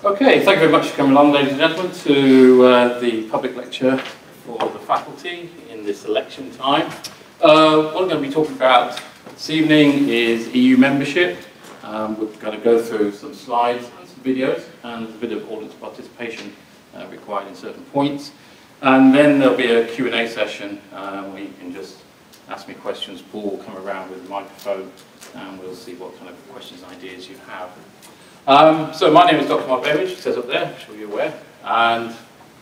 Okay, thank you very much for coming along, ladies and gentlemen, to the public lecture for the faculty in this election time. What I'm going to be talking about this evening is EU membership. We're going to go through some slides and some videos, and a bit of audience participation required in certain points. And then there'll be a Q&A session where you can just ask me questions. Paul will come around with a microphone, and we'll see what kind of questions and ideas you have. So my name is Dr. Mark Baimbridge, it says up there, I'm sure you're aware, and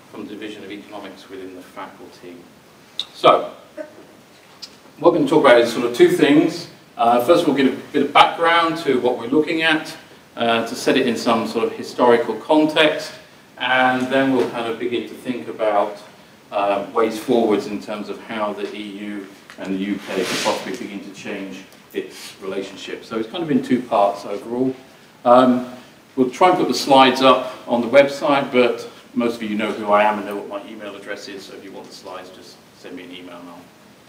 from the Division of Economics within the faculty. So, what we're going to talk about is sort of two things. First of all, give a bit of background to what we're looking at, to set it in some sort of historical context, and then we'll kind of begin to think about ways forwards in terms of how the EU and the UK could possibly begin to change its relationship. So it's kind of in two parts overall. We'll try and put the slides up on the website, but most of you know who I am and know what my email address is, so if you want the slides, just send me an email and I'll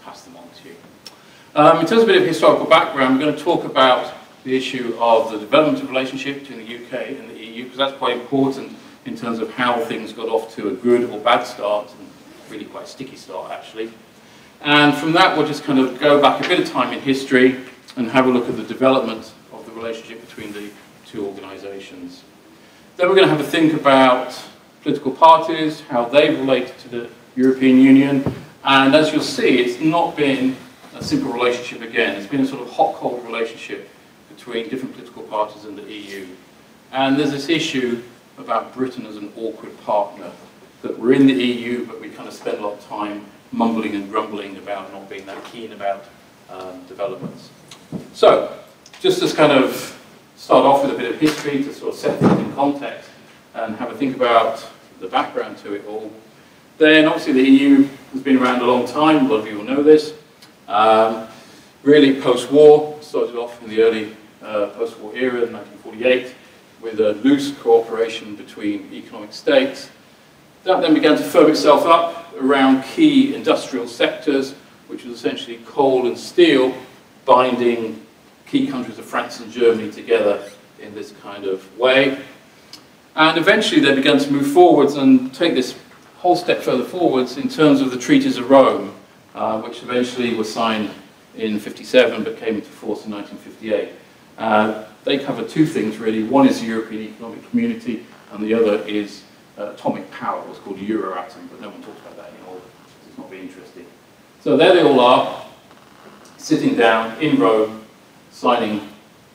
pass them on to you. In terms of a bit of historical background, we're going to talk about the issue of the development of relationship between the UK and the EU, because that's quite important in terms of how things got off to a good or bad start, and really quite a sticky start actually. And from that, we'll just kind of go back a bit of time in history and have a look at the development of the relationship between the two organisations. Then we're going to have a think about political parties, how they relate to the European Union, and as you'll see, it's not been a simple relationship again. It's been a sort of hot-cold relationship between different political parties and the EU. And there's this issue about Britain as an awkward partner, that we're in the EU, but we kind of spend a lot of time mumbling and grumbling about not being that keen about developments. So, just as kind of start off with a bit of history to sort of set things in context and have a think about the background to it all. Then obviously the EU has been around a long time, a lot of you will know this. Really post-war, started off in the early post-war era in 1948 with a loose cooperation between economic states. That then began to firm itself up around key industrial sectors, which was essentially coal and steel, binding key countries of France and Germany together in this kind of way. And eventually they began to move forwards and take this whole step further forwards in terms of the Treaties of Rome, which eventually were signed in 1957 but came into force in 1958. They cover two things really. One is the European Economic Community and the other is atomic power, what's called Euratom, but no one talks about that anymore. It's not very interesting. So there they all are, sitting down in Rome, signing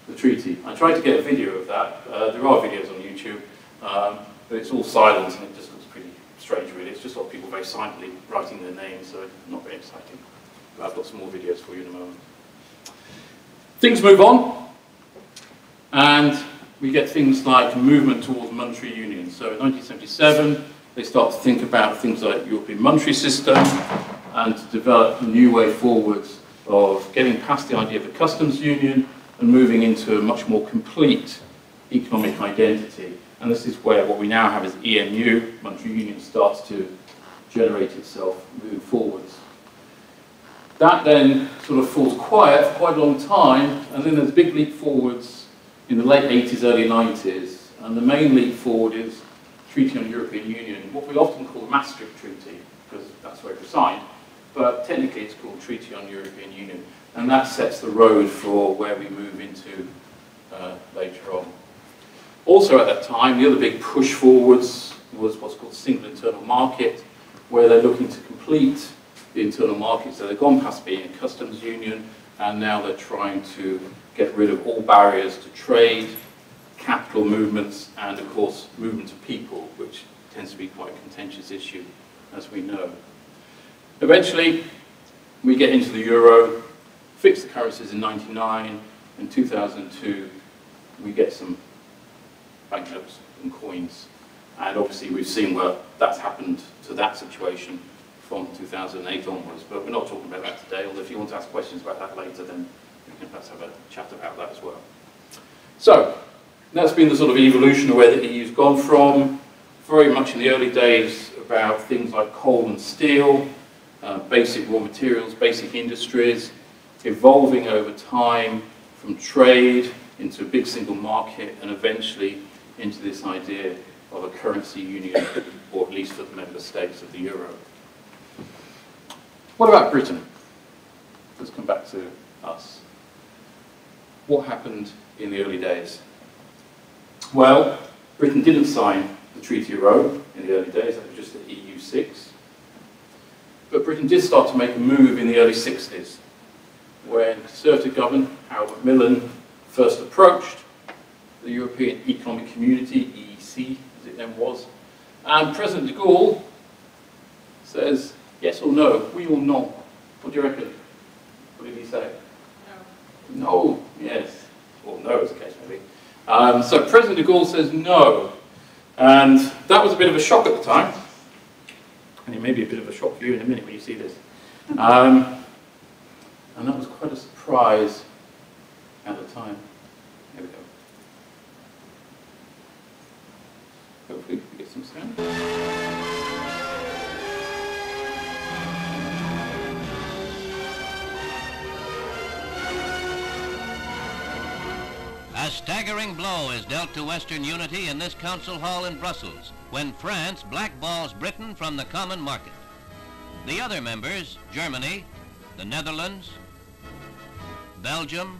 the treaty. I tried to get a video of that. There are videos on YouTube, but it's all silent and it just looks pretty strange really. It's just got people very silently writing their names, so it's not very exciting. But I've got some more videos for you in a moment. Things move on, and we get things like movement towards monetary union. So in 1977, they start to think about things like European monetary system and to develop a new way forwards of getting past the idea of a customs union and moving into a much more complete economic identity. And this is where what we now have is EMU, monetary union, starts to generate itself moving forwards. That then sort of falls quiet for quite a long time, and then there's a big leap forwards in the late 80s, early 90s, and the main leap forward is Treaty on European Union, what we often call the Maastricht Treaty, because that's where it was signed. But technically it's called Treaty on European Union, and that sets the road for where we move into later on. Also at that time, the other big push forwards was what's called the single internal market, where they're looking to complete the internal market. So they've gone past being a customs union, and now they're trying to get rid of all barriers to trade, capital movements, and of course movement of people, which tends to be quite a contentious issue, as we know. Eventually, we get into the euro, fix the currencies in 1999, in 2002, we get some banknotes and coins. And obviously we've seen where that's happened to that situation from 2008 onwards, but we're not talking about that today, although if you want to ask questions about that later, then we can perhaps have a chat about that as well. So, that's been the sort of evolution of where the EU's gone from, very much in the early days about things like coal and steel, basic raw materials, basic industries, evolving over time from trade into a big single market and eventually into this idea of a currency union, or at least for the member states of the euro. What about Britain? Let's come back to us. What happened in the early days? Well, Britain didn't sign the Treaty of Rome in the early days, that was just the EU6. But Britain did start to make a move in the early 60s, when Conservative government, Harold Macmillan, first approached the European Economic Community, EEC, as it then was, and President de Gaulle says, yes or no, oui or non? What do you reckon? What did he say? No. No, yes. Or no, as the case may be. So President de Gaulle says no. And that was a bit of a shock at the time. And it may be a bit of a shock for you in a minute when you see this. And that was quite a surprise at the time. Here we go. Hopefully we get some sound. A staggering blow is dealt to Western unity in this council hall in Brussels when France blackballs Britain from the common market. The other members, Germany, the Netherlands, Belgium,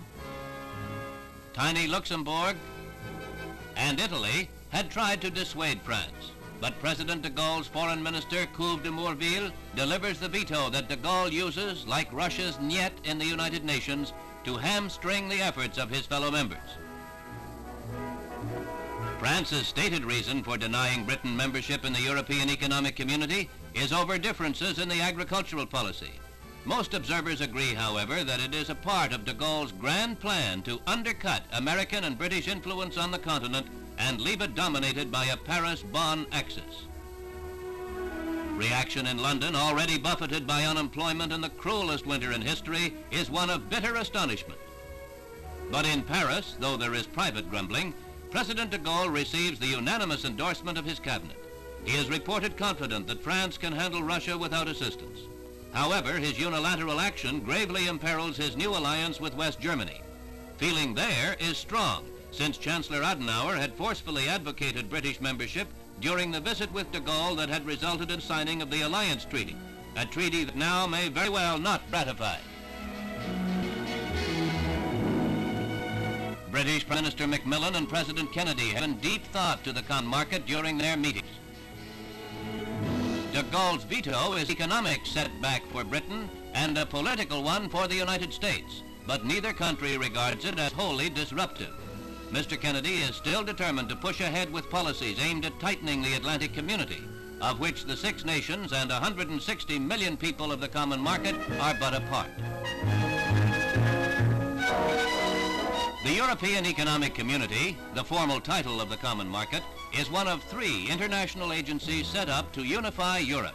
tiny Luxembourg, and Italy, had tried to dissuade France. But President de Gaulle's foreign minister, Couve de Morville, delivers the veto that de Gaulle uses, like Russia's niet in the United Nations, to hamstring the efforts of his fellow members. France's stated reason for denying Britain membership in the European Economic Community is over differences in the agricultural policy. Most observers agree, however, that it is a part of de Gaulle's grand plan to undercut American and British influence on the continent and leave it dominated by a Paris-Bonn axis. Reaction in London, already buffeted by unemployment and the cruelest winter in history, is one of bitter astonishment. But in Paris, though there is private grumbling, President de Gaulle receives the unanimous endorsement of his cabinet. He is reported confident that France can handle Russia without assistance. However, his unilateral action gravely imperils his new alliance with West Germany. Feeling there is strong, since Chancellor Adenauer had forcefully advocated British membership during the visit with de Gaulle that had resulted in signing of the Alliance Treaty, a treaty that now may very well not ratify. British Prime Minister Macmillan and President Kennedy had given deep thought to the common market during their meetings. De Gaulle's veto is an economic setback for Britain and a political one for the United States, but neither country regards it as wholly disruptive. Mr. Kennedy is still determined to push ahead with policies aimed at tightening the Atlantic community, of which the 6 nations and 160 million people of the common market are but a part. The European Economic Community, the formal title of the common market, is one of 3 international agencies set up to unify Europe.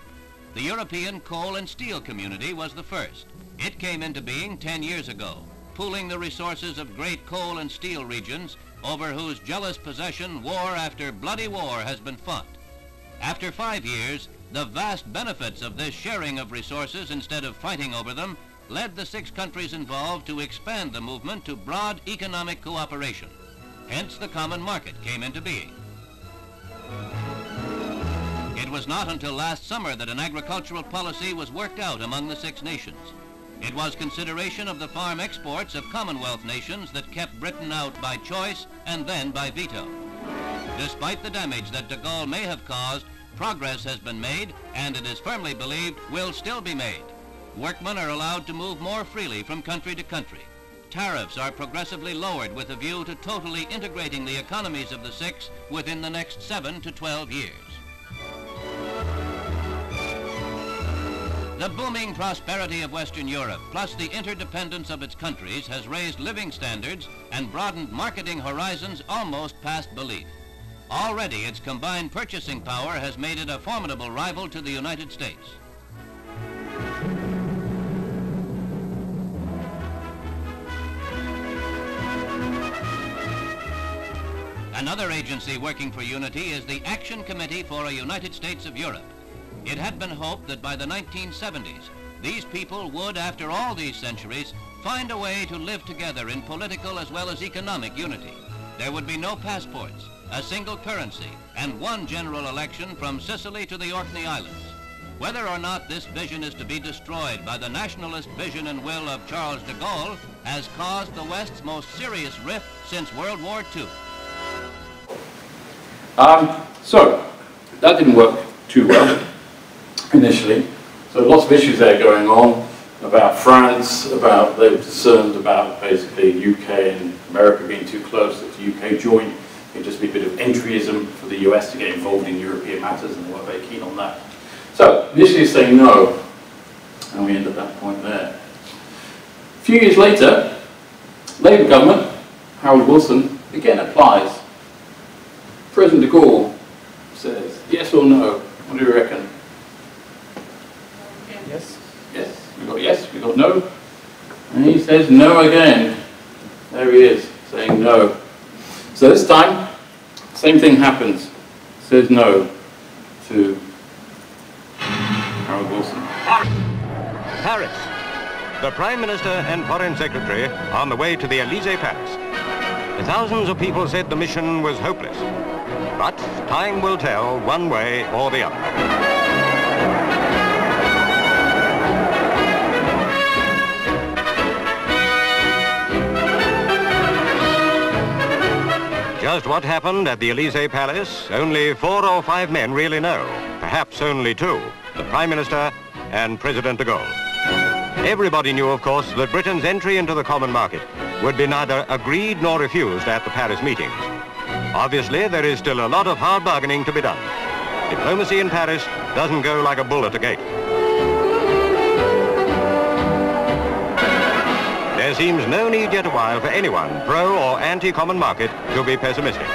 The European Coal and Steel Community was the first. It came into being 10 years ago, pooling the resources of great coal and steel regions over whose jealous possession war after bloody war has been fought. After 5 years, the vast benefits of this sharing of resources instead of fighting over them led the 6 countries involved to expand the movement to broad economic cooperation. Hence, the common market came into being. It was not until last summer that an agricultural policy was worked out among the 6 nations. It was consideration of the farm exports of Commonwealth nations that kept Britain out by choice and then by veto. Despite the damage that de Gaulle may have caused, progress has been made, and it is firmly believed will still be made. Workmen are allowed to move more freely from country to country. Tariffs are progressively lowered with a view to totally integrating the economies of the 6 within the next 7 to 12 years. The booming prosperity of Western Europe, plus the interdependence of its countries, has raised living standards and broadened marketing horizons almost past belief. Already, its combined purchasing power has made it a formidable rival to the United States. Another agency working for unity is the Action Committee for a United States of Europe. It had been hoped that by the 1970s, these people would, after all these centuries, find a way to live together in political as well as economic unity. There would be no passports. a single currency, and one general election from Sicily to the Orkney Islands. Whether or not this vision is to be destroyed by the nationalist vision and will of Charles de Gaulle has caused the West's most serious rift since World War II. So, that didn't work too well initially. So lots of issues there going on about France, they were concerned about basically UK and America being too close. If the UK joined, it'd just be a bit of entryism for the US to get involved in European matters, and they weren't very keen on that. So initially saying no, and we end at that point there. A few years later, Labour government, Harold Wilson, again applies. President de Gaulle says, yes or no? What do you reckon? Yes. Yes. We got yes, we got no. And he says no again. There he is, saying no. So this time, same thing happens. Says no to Harold Wilson. Paris. The Prime Minister and Foreign Secretary on the way to the Élysée Palace. Thousands of people said the mission was hopeless. But time will tell one way or the other. Just what happened at the Élysée Palace, only 4 or 5 men really know. Perhaps only 2, the Prime Minister and President de Gaulle. Everybody knew, of course, that Britain's entry into the common market would be neither agreed nor refused at the Paris meetings. Obviously, there is still a lot of hard bargaining to be done. Diplomacy in Paris doesn't go like a bull at a gate. There seems no need yet awhile for anyone, pro or anti-common market, to be pessimistic.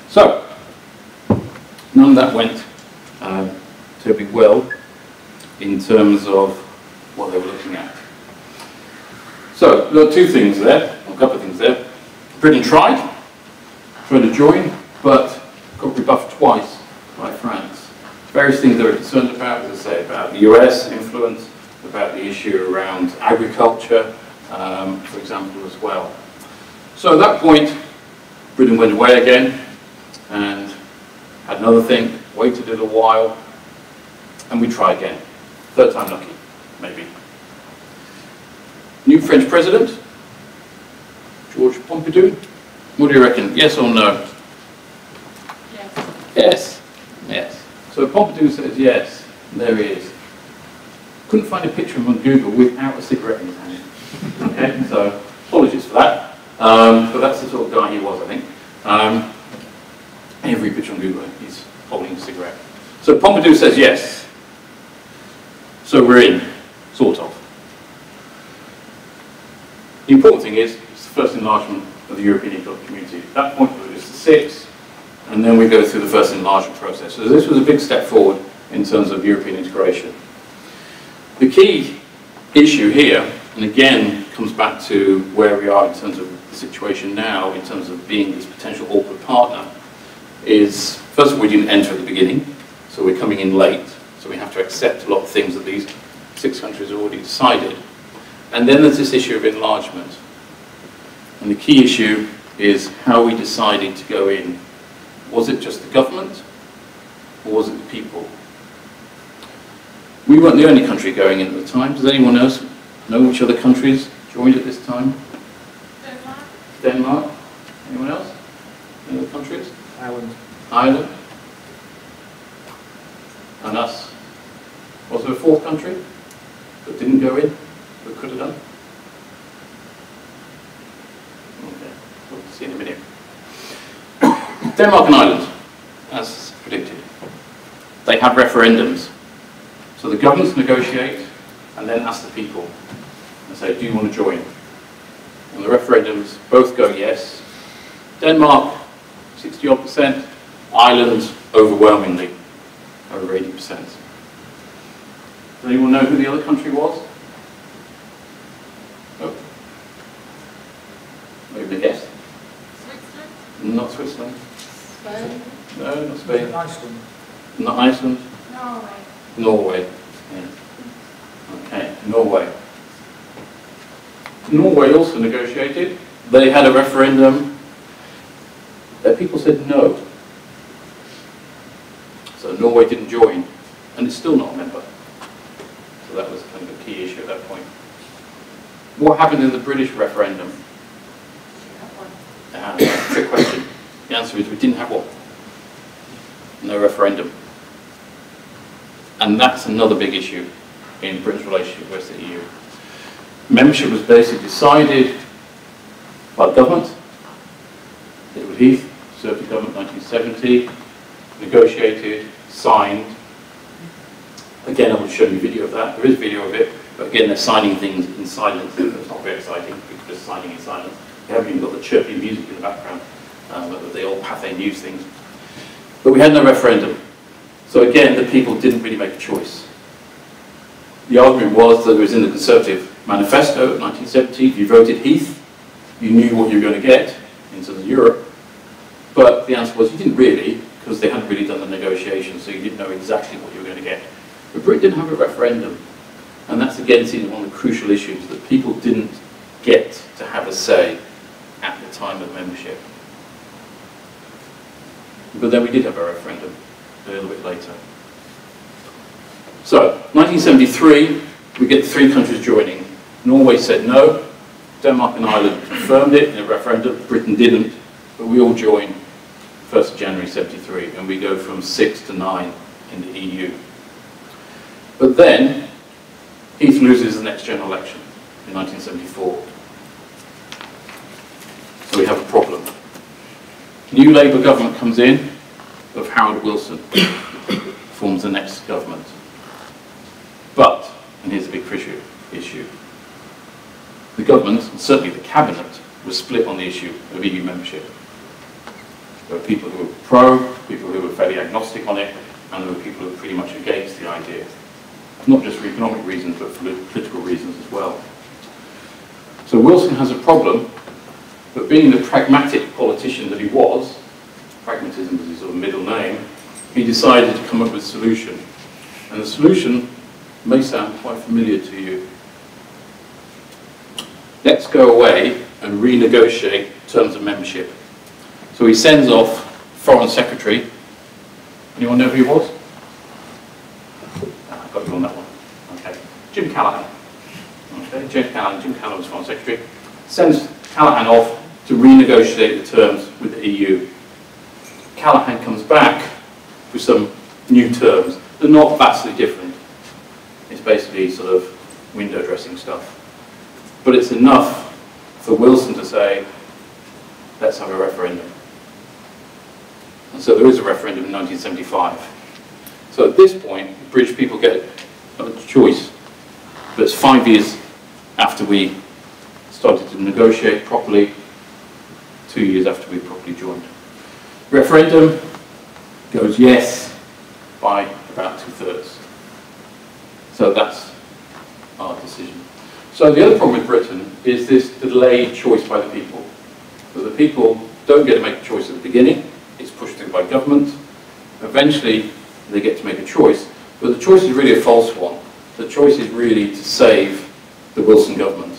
So, none of that went terribly well in terms of what they were looking at. So, there are 2 things there, or a couple of things there. Britain tried to join, but got rebuffed twice by France. Various things they were concerned about, as I say, about the US influence, about the issue around agriculture, for example, as well. So at that point, Britain went away again and had another thing, waited a little while, and we try again. 3rd time lucky, maybe. New French president, Georges Pompidou. What do you reckon? Yes or no? Yes. Yes. Yes. So Pompidou says yes, and there he is. Couldn't find a picture of him on Google without a cigarette in his hand. Okay, so apologies for that. But that's the sort of guy he was, I think. Every picture on Google, he's holding a cigarette. So Pompidou says yes. So we're in, sort of. The important thing is, it's the first enlargement of the European Economic Community. At that point, we were just 6. And then we go through the first enlargement process. So this was a big step forward in terms of European integration. The key issue here, and again comes back to where we are in terms of the situation now, in terms of being this potential awkward partner, is first of all we didn't enter at the beginning, so we're coming in late, so we have to accept a lot of things that these 6 countries have already decided. And then there's this issue of enlargement. And the key issue is how we decided to go in. Was it just the government, or was it the people? We weren't the only country going in at the time. Does anyone else know which other countries joined at this time? Denmark. Denmark? Anyone else? Any other countries? Ireland. Ireland? And us? Was there a 4th country that didn't go in, that could have done? Okay, we'll see in a minute. Denmark and Ireland, as predicted. They have referendums. So the governments negotiate and then ask the people and say, do you want to join? And the referendums both go yes. Denmark, 60-odd%. Ireland, overwhelmingly, over 80%. Does anyone know who the other country was? No? Maybe a guess? Switzerland. Not Switzerland. Spain. No, not Spain. Iceland. Not Iceland. Norway. Norway. Yeah. Okay, Norway. Norway also negotiated. They had a referendum. People said no. So Norway didn't join, and it's still not a member. So that was kind of a key issue at that point. What happened in the British referendum? Trick question. The answer is we didn't have one. No referendum. And that's another big issue in Britain's relationship with the EU. Membership was basically decided by the government. Edward Heath, Conservative government, 1970, negotiated, signed. Again, I will show you a video of that. There is video of it, but again, they're signing things in silence. It's not very exciting. People are just signing in silence. They haven't even got the chirpy music in the background, the old Pathé News things. But we had no referendum. So again, the people didn't really make a choice. The argument was that it was in the Conservative Manifesto of 1970. If you voted Heath, you knew what you were going to get into Europe. But the answer was you didn't really, because they hadn't really done the negotiations, so you didn't know exactly what you were going to get. But Britain didn't have a referendum. And that's again seen as one of the crucial issues, that people didn't get to have a say at the time of membership. But then we did have a referendum a little bit later. So, 1973, we get 3 countries joining. Norway said no. Denmark and Ireland confirmed it in a referendum. Britain didn't. But we all joined 1st of January 73, and we go from 6 to 9 in the EU. But then, Heath loses the next general election in 1974. So we have a problem. New Labour government comes in of Harold Wilson, forms the next government. But, and here's a big issue, the government, and certainly the cabinet, was split on the issue of EU membership. There were people who were pro, people who were fairly agnostic on it, and there were people who were pretty much against the idea. Not just for economic reasons, but for political reasons as well. So Wilson has a problem, but being the pragmatic politician that he was, pragmatism was his sort of middle name, he decided to come up with a solution. And the solution may sound quite familiar to you. Let's go away and renegotiate terms of membership. So he sends off Foreign Secretary. Anyone know who he was? I got you on that one. Okay. Jim Callaghan. Okay, Jim Callaghan was Foreign Secretary. Sends Callaghan off to renegotiate the terms with the EU. Callaghan comes back with some new terms. They're not vastly different. It's basically sort of window dressing stuff. But it's enough for Wilson to say, let's have a referendum. And so there is a referendum in 1975. So at this point, the British people get a choice. But it's 5 years after we started to negotiate properly, 2 years after we properly joined. Referendum goes yes by about 2/3. So that's our decision. So the other problem with Britain is this delayed choice by the people. So the people don't get to make a choice at the beginning, it's pushed through by government. Eventually they get to make a choice, but the choice is really a false one. The choice is really to save the Wilson government.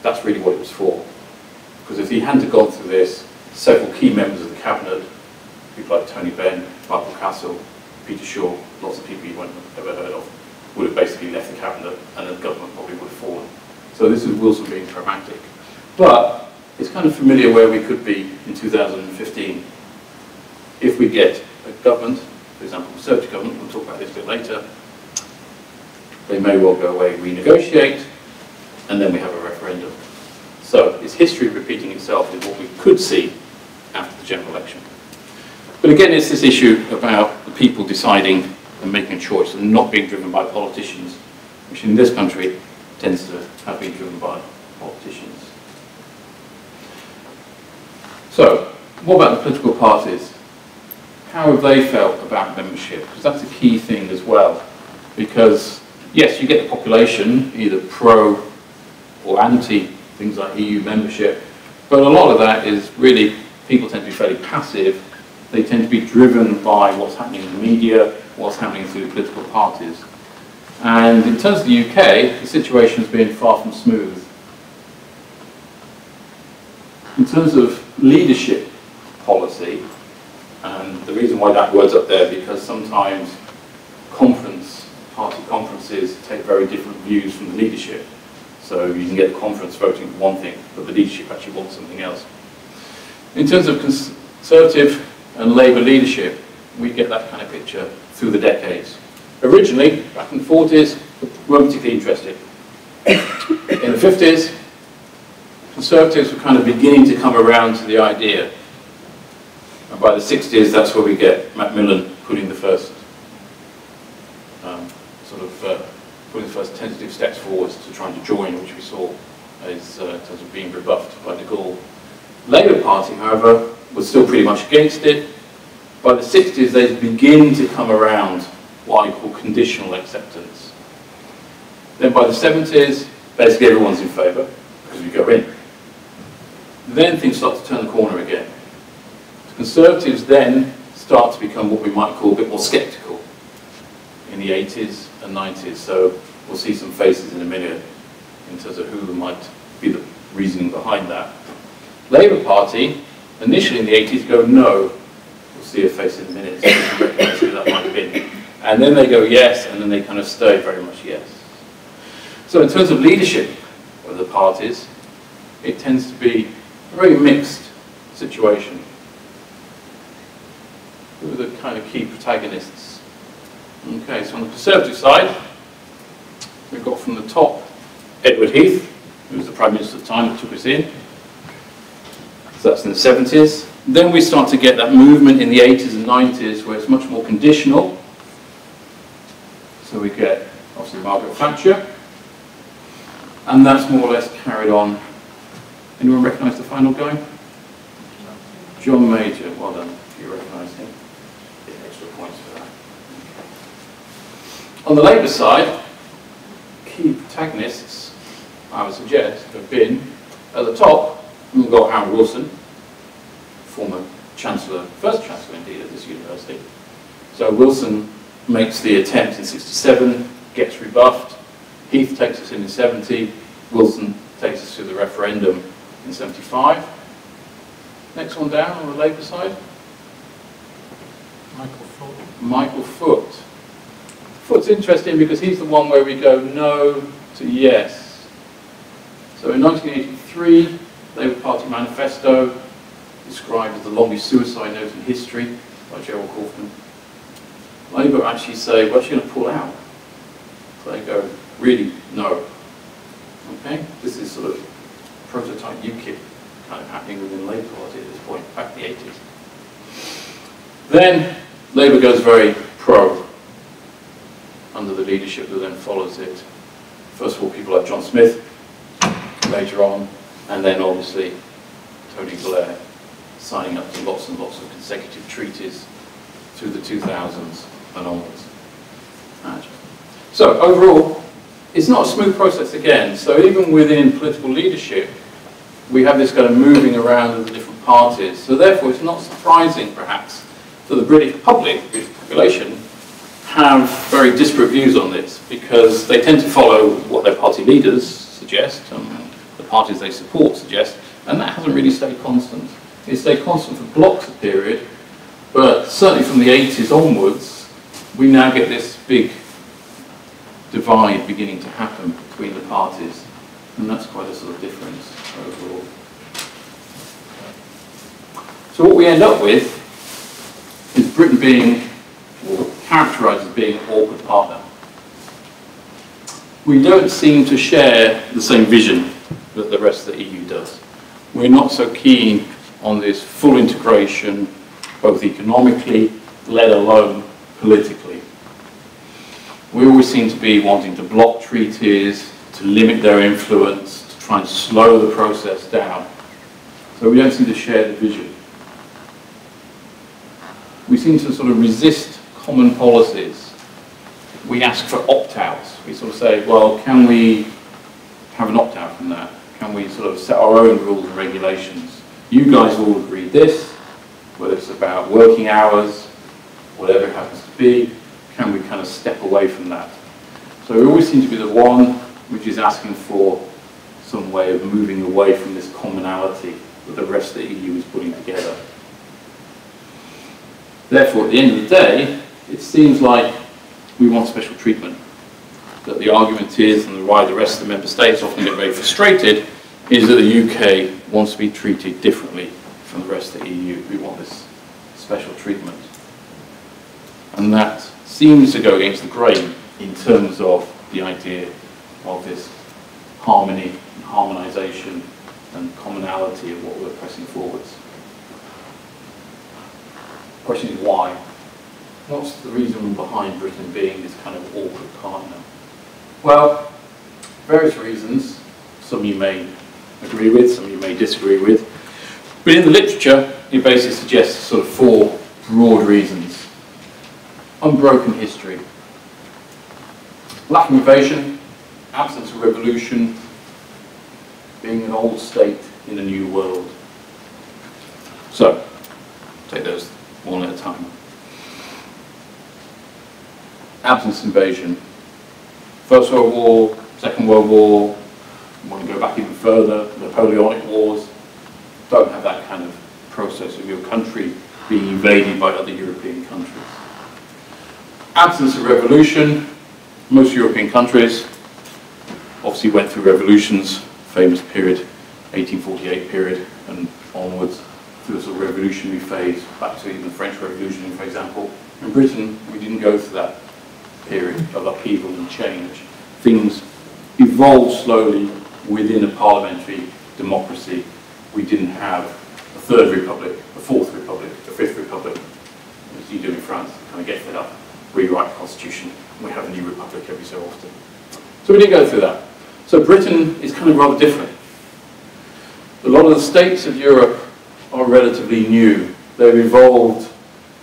That's really what it was for. Because if he hadn't gone through this, several key members of the cabinet, people like Tony Benn, Michael Castle, Peter Shaw, lots of people you wouldn't have ever heard of, would have basically left the cabinet and the government probably would have fallen. So this is Wilson being pragmatic. But it's kind of familiar where we could be in 2015. If we get a government, for example, a Conservative government, we'll talk about this a bit later, they may well go away, renegotiate, and then we have a referendum. So it's history repeating itself is what we could see after the general election. But again, it's this issue about the people deciding and making a choice and not being driven by politicians, which in this country tends to have been driven by politicians. So, what about the political parties? How have they felt about membership? Because that's a key thing as well. Because, yes, you get the population either pro or anti things like EU membership, but a lot of that is really, people tend to be fairly passive. They tend to be driven by what's happening in the media, what's happening through the political parties. And in terms of the UK, the situation has been far from smooth. In terms of leadership policy, and the reason why that word's up there, because sometimes party conferences take very different views from the leadership. So you can get the conference voting for one thing, but the leadership actually wants something else. In terms of Conservative and Labour leadership, we get that kind of picture through the decades. Originally, back in the 40s, weren't particularly interested. In the 50s, Conservatives were kind of beginning to come around to the idea. And by the 60s, that's where we get Macmillan putting the first putting the first tentative steps forwards to trying to join, which we saw as in terms of being rebuffed by de Gaulle. Labour Party, however, was still pretty much against it. By the 60s, they begin to come around what I call conditional acceptance. Then by the 70s, basically everyone's in favour, because we go in. Then things start to turn the corner again. The Conservatives then start to become what we might call a bit more sceptical in the 80s and 90s. So we'll see some faces in a minute in terms of who might be the reasoning behind that. Labour Party, initially in the 80s, go no. We'll see a face in a minute, so you can recognise who that might have been. And then they go yes, and then they kind of stay very much yes. So in terms of leadership of the parties, it tends to be a very mixed situation. Who are the kind of key protagonists? Okay, so on the Conservative side, we've got from the top Edward Heath, who was the Prime Minister at the time that took us in. So that's in the 70s. Then we start to get that movement in the 80s and 90s where it's much more conditional. So we get, obviously, Margaret Thatcher. And that's more or less carried on. Anyone recognise the final guy? John Major. Well done, if you recognise him. Get extra points for that. On the Labour side, key protagonists, I would suggest, have been, at the top, we've got Harold Wilson, former Chancellor, first Chancellor indeed at this university. So Wilson makes the attempt in 67, gets rebuffed. Heath takes us in 70, Wilson takes us to the referendum in 75. Next one down on the Labour side. Michael Foot. Michael Foot. Foot's interesting because he's the one where we go no to yes. So in 1983, Labour Party manifesto, described as the longest suicide note in history by Gerald Kaufman. Labour actually say, well, she's going to pull out. So they go, really, no. Okay? This is sort of prototype UKIP kind of happening within the Labour Party at this point, back in the 80s. Then Labour goes very pro under the leadership that then follows it. First of all, people like John Smith, later on, and then obviously Tony Blair signing up to lots and lots of consecutive treaties through the 2000s and onwards. So overall, it's not a smooth process again. So even within political leadership, we have this kind of moving around of the different parties. So therefore, it's not surprising, perhaps, that the British public, British population, have very disparate views on this, because they tend to follow what their party leaders suggest, and the parties they support suggest, and that hasn't really stayed constant. It stayed constant for blocks of period, but certainly from the 80s onwards, we now get this big divide beginning to happen between the parties, and that's quite a sort of difference overall. So what we end up with is Britain being characterised as being an awkward partner. We don't seem to share the same vision that the rest of the EU does. We're not so keen on this full integration, both economically, let alone politically. We always seem to be wanting to block treaties, to limit their influence, to try and slow the process down. So we don't seem to share the vision. We seem to sort of resist common policies. We ask for opt-outs. We sort of say, well, can we have an opt-out from that? Can we sort of set our own rules and regulations? You guys all agree this, whether it's about working hours, whatever it happens to be, can we kind of step away from that? So we always seem to be the one which is asking for some way of moving away from this commonality that the rest of the EU is putting together. Therefore, at the end of the day, it seems like we want special treatment. That the argument is, and why the rest of the member states often get very frustrated, is that the UK wants to be treated differently from the rest of the EU. We want this special treatment. And that seems to go against the grain in terms of the idea of this harmony, and harmonisation and commonality of what we're pressing forwards. The question is why? What's the reason behind Britain being this kind of awkward partner? Well, various reasons. Some you may agree with, some you may disagree with. But in the literature, it basically suggests sort of four broad reasons. Unbroken history. Lack of invasion, absence of revolution, being an old state in a new world. So, take those one at a time. Absence of invasion. First World War, Second World War, you want to go back even further, Napoleonic Wars, don't have that kind of process of your country being invaded by other European countries. Absence of revolution. Most European countries obviously went through revolutions, famous period, 1848 period and onwards, through the sort of revolutionary phase, back to even the French Revolution, for example. In Britain, we didn't go through that period of upheaval and change. Things evolved slowly within a parliamentary democracy. We didn't have a third republic, a fourth republic, a fifth republic, as you do in France. You kind of get fed up, rewrite the constitution, and we have a new republic every so often. So we didn't go through that. So Britain is kind of rather different. A lot of the states of Europe are relatively new. They've evolved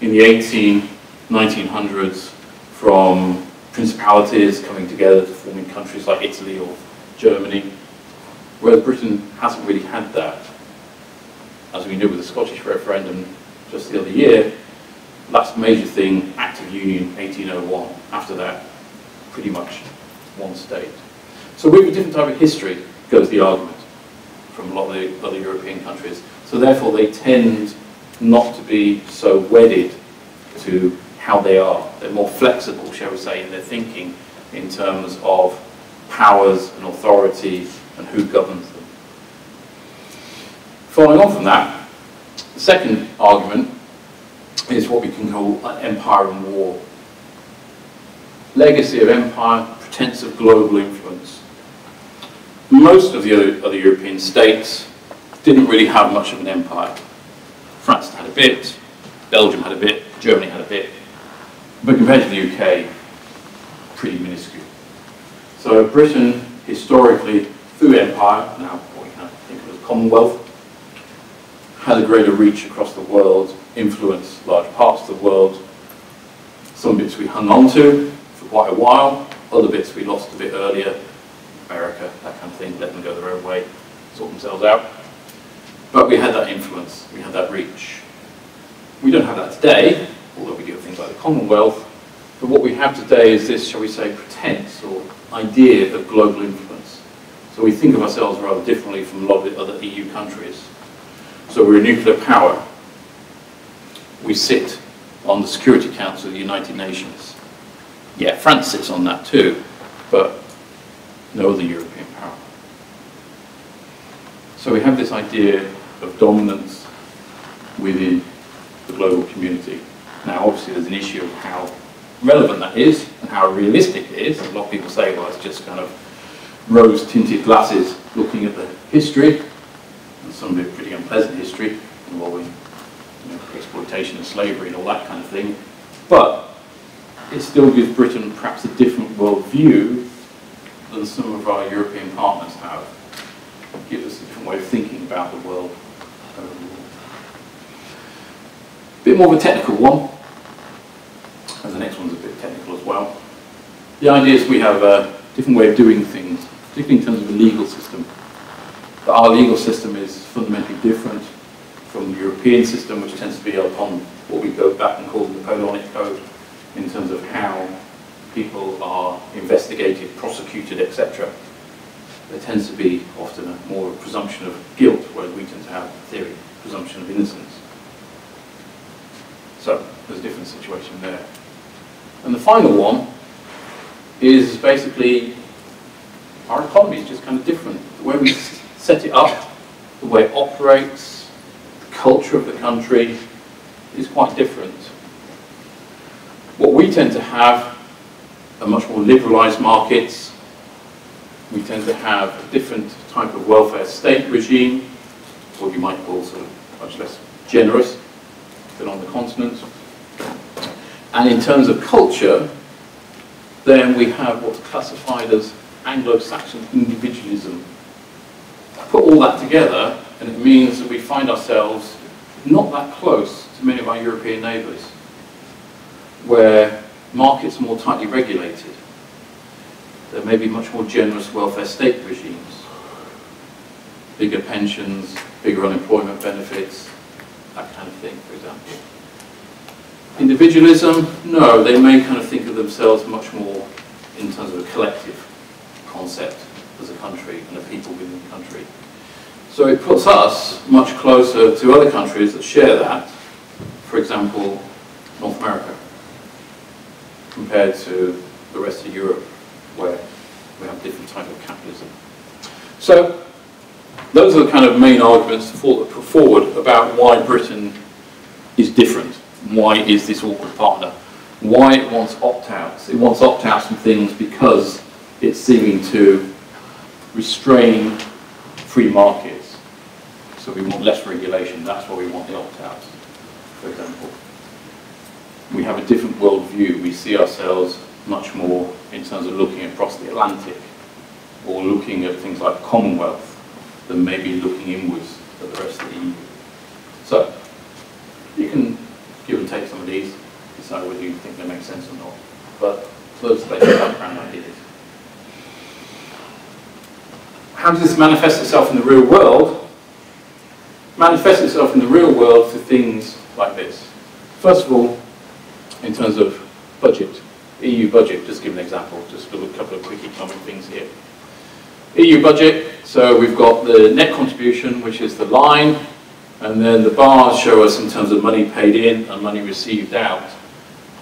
in the 1900s from principalities coming together to forming countries like Italy or Germany, whereas Britain hasn't really had that. As we knew with the Scottish referendum just the other year, last major thing, Act of Union 1801. After that, pretty much one state. So we have a different type of history, goes the argument, from a lot of the other European countries. So therefore they tend not to be so wedded to how they are. They're more flexible, shall we say, in their thinking in terms of powers and authority and who governs them. Following on from that, the second argument is what we can call empire and war. Legacy of empire, pretense of global influence. Most of the other European states didn't really have much of an empire. France had a bit, Belgium had a bit, Germany had a bit, but compared to the UK, pretty minuscule. So Britain, historically, through empire, now what we can think of as Commonwealth, had a greater reach across the world, influenced large parts of the world. Some bits we hung on to for quite a while, other bits we lost a bit earlier, America, that kind of thing, let them go their own way, sort themselves out. But we had that influence, we had that reach. We don't have that today, although we do have things like the Commonwealth, but what we have today is this, shall we say, pretense or idea of global influence. So we think of ourselves rather differently from a lot of the other EU countries. So we're a nuclear power. We sit on the Security Council of the United Nations. Yeah, France sits on that too, but no other European power. So we have this idea of dominance within the global community. Now obviously there's an issue of how relevant that is and how realistic it is. A lot of people say, well, it's just kind of rose-tinted glasses looking at the history, and some of it pretty unpleasant history involving exploitation and slavery and all that kind of thing. But it still gives Britain perhaps a different worldview than some of our European partners have. It gives us a different way of thinking about the world. A bit more of a technical one, and the next one's a bit technical as well. The idea is we have a different way of doing things, particularly in terms of a legal system. But our legal system is fundamentally different from the European system, which tends to be upon what we go back and call the Napoleonic Code, in terms of how people are investigated, prosecuted, etc. There tends to be often more presumption of guilt, whereas we tend to have theory, presumption of innocence. So there's a different situation there. And the final one is basically our economy is just kind of different. The way we set it up, the way it operates, the culture of the country is quite different. What we tend to have are much more liberalised markets. We tend to have a different type of welfare state regime, what you might call sort of much less generous than on the continent. And in terms of culture, then we have what's classified as Anglo-Saxon individualism. Put all that together, and it means that we find ourselves not that close to many of our European neighbours, where markets are more tightly regulated. There may be much more generous welfare state regimes, bigger pensions, bigger unemployment benefits, that kind of thing, for example. Individualism, no, they may kind of think of themselves much more in terms of a collective concept as a country and a people within the country. So it puts us much closer to other countries that share that, for example, North America, compared to the rest of Europe, where we have different type of capitalism. So those are the kind of main arguments put forward about why Britain is different. Why is this awkward partner? Why it wants opt-outs. It wants opt-outs from things because it's seeming to restrain free markets. So we want less regulation. That's why we want the opt-outs, for example. We have a different worldview. We see ourselves much more in terms of looking across the Atlantic or looking at things like Commonwealth than maybe looking inwards at the rest of the EU. So you can give and take some of these, decide whether you think they make sense or not. But those are the basic background ideas. How does this manifest itself in the real world? It manifests itself in the real world through things like this. First of all, in terms of budget, EU budget, just give an example, just a couple of quick economic things here. EU budget, so we've got the net contribution, which is the line, and then the bars show us in terms of money paid in and money received out.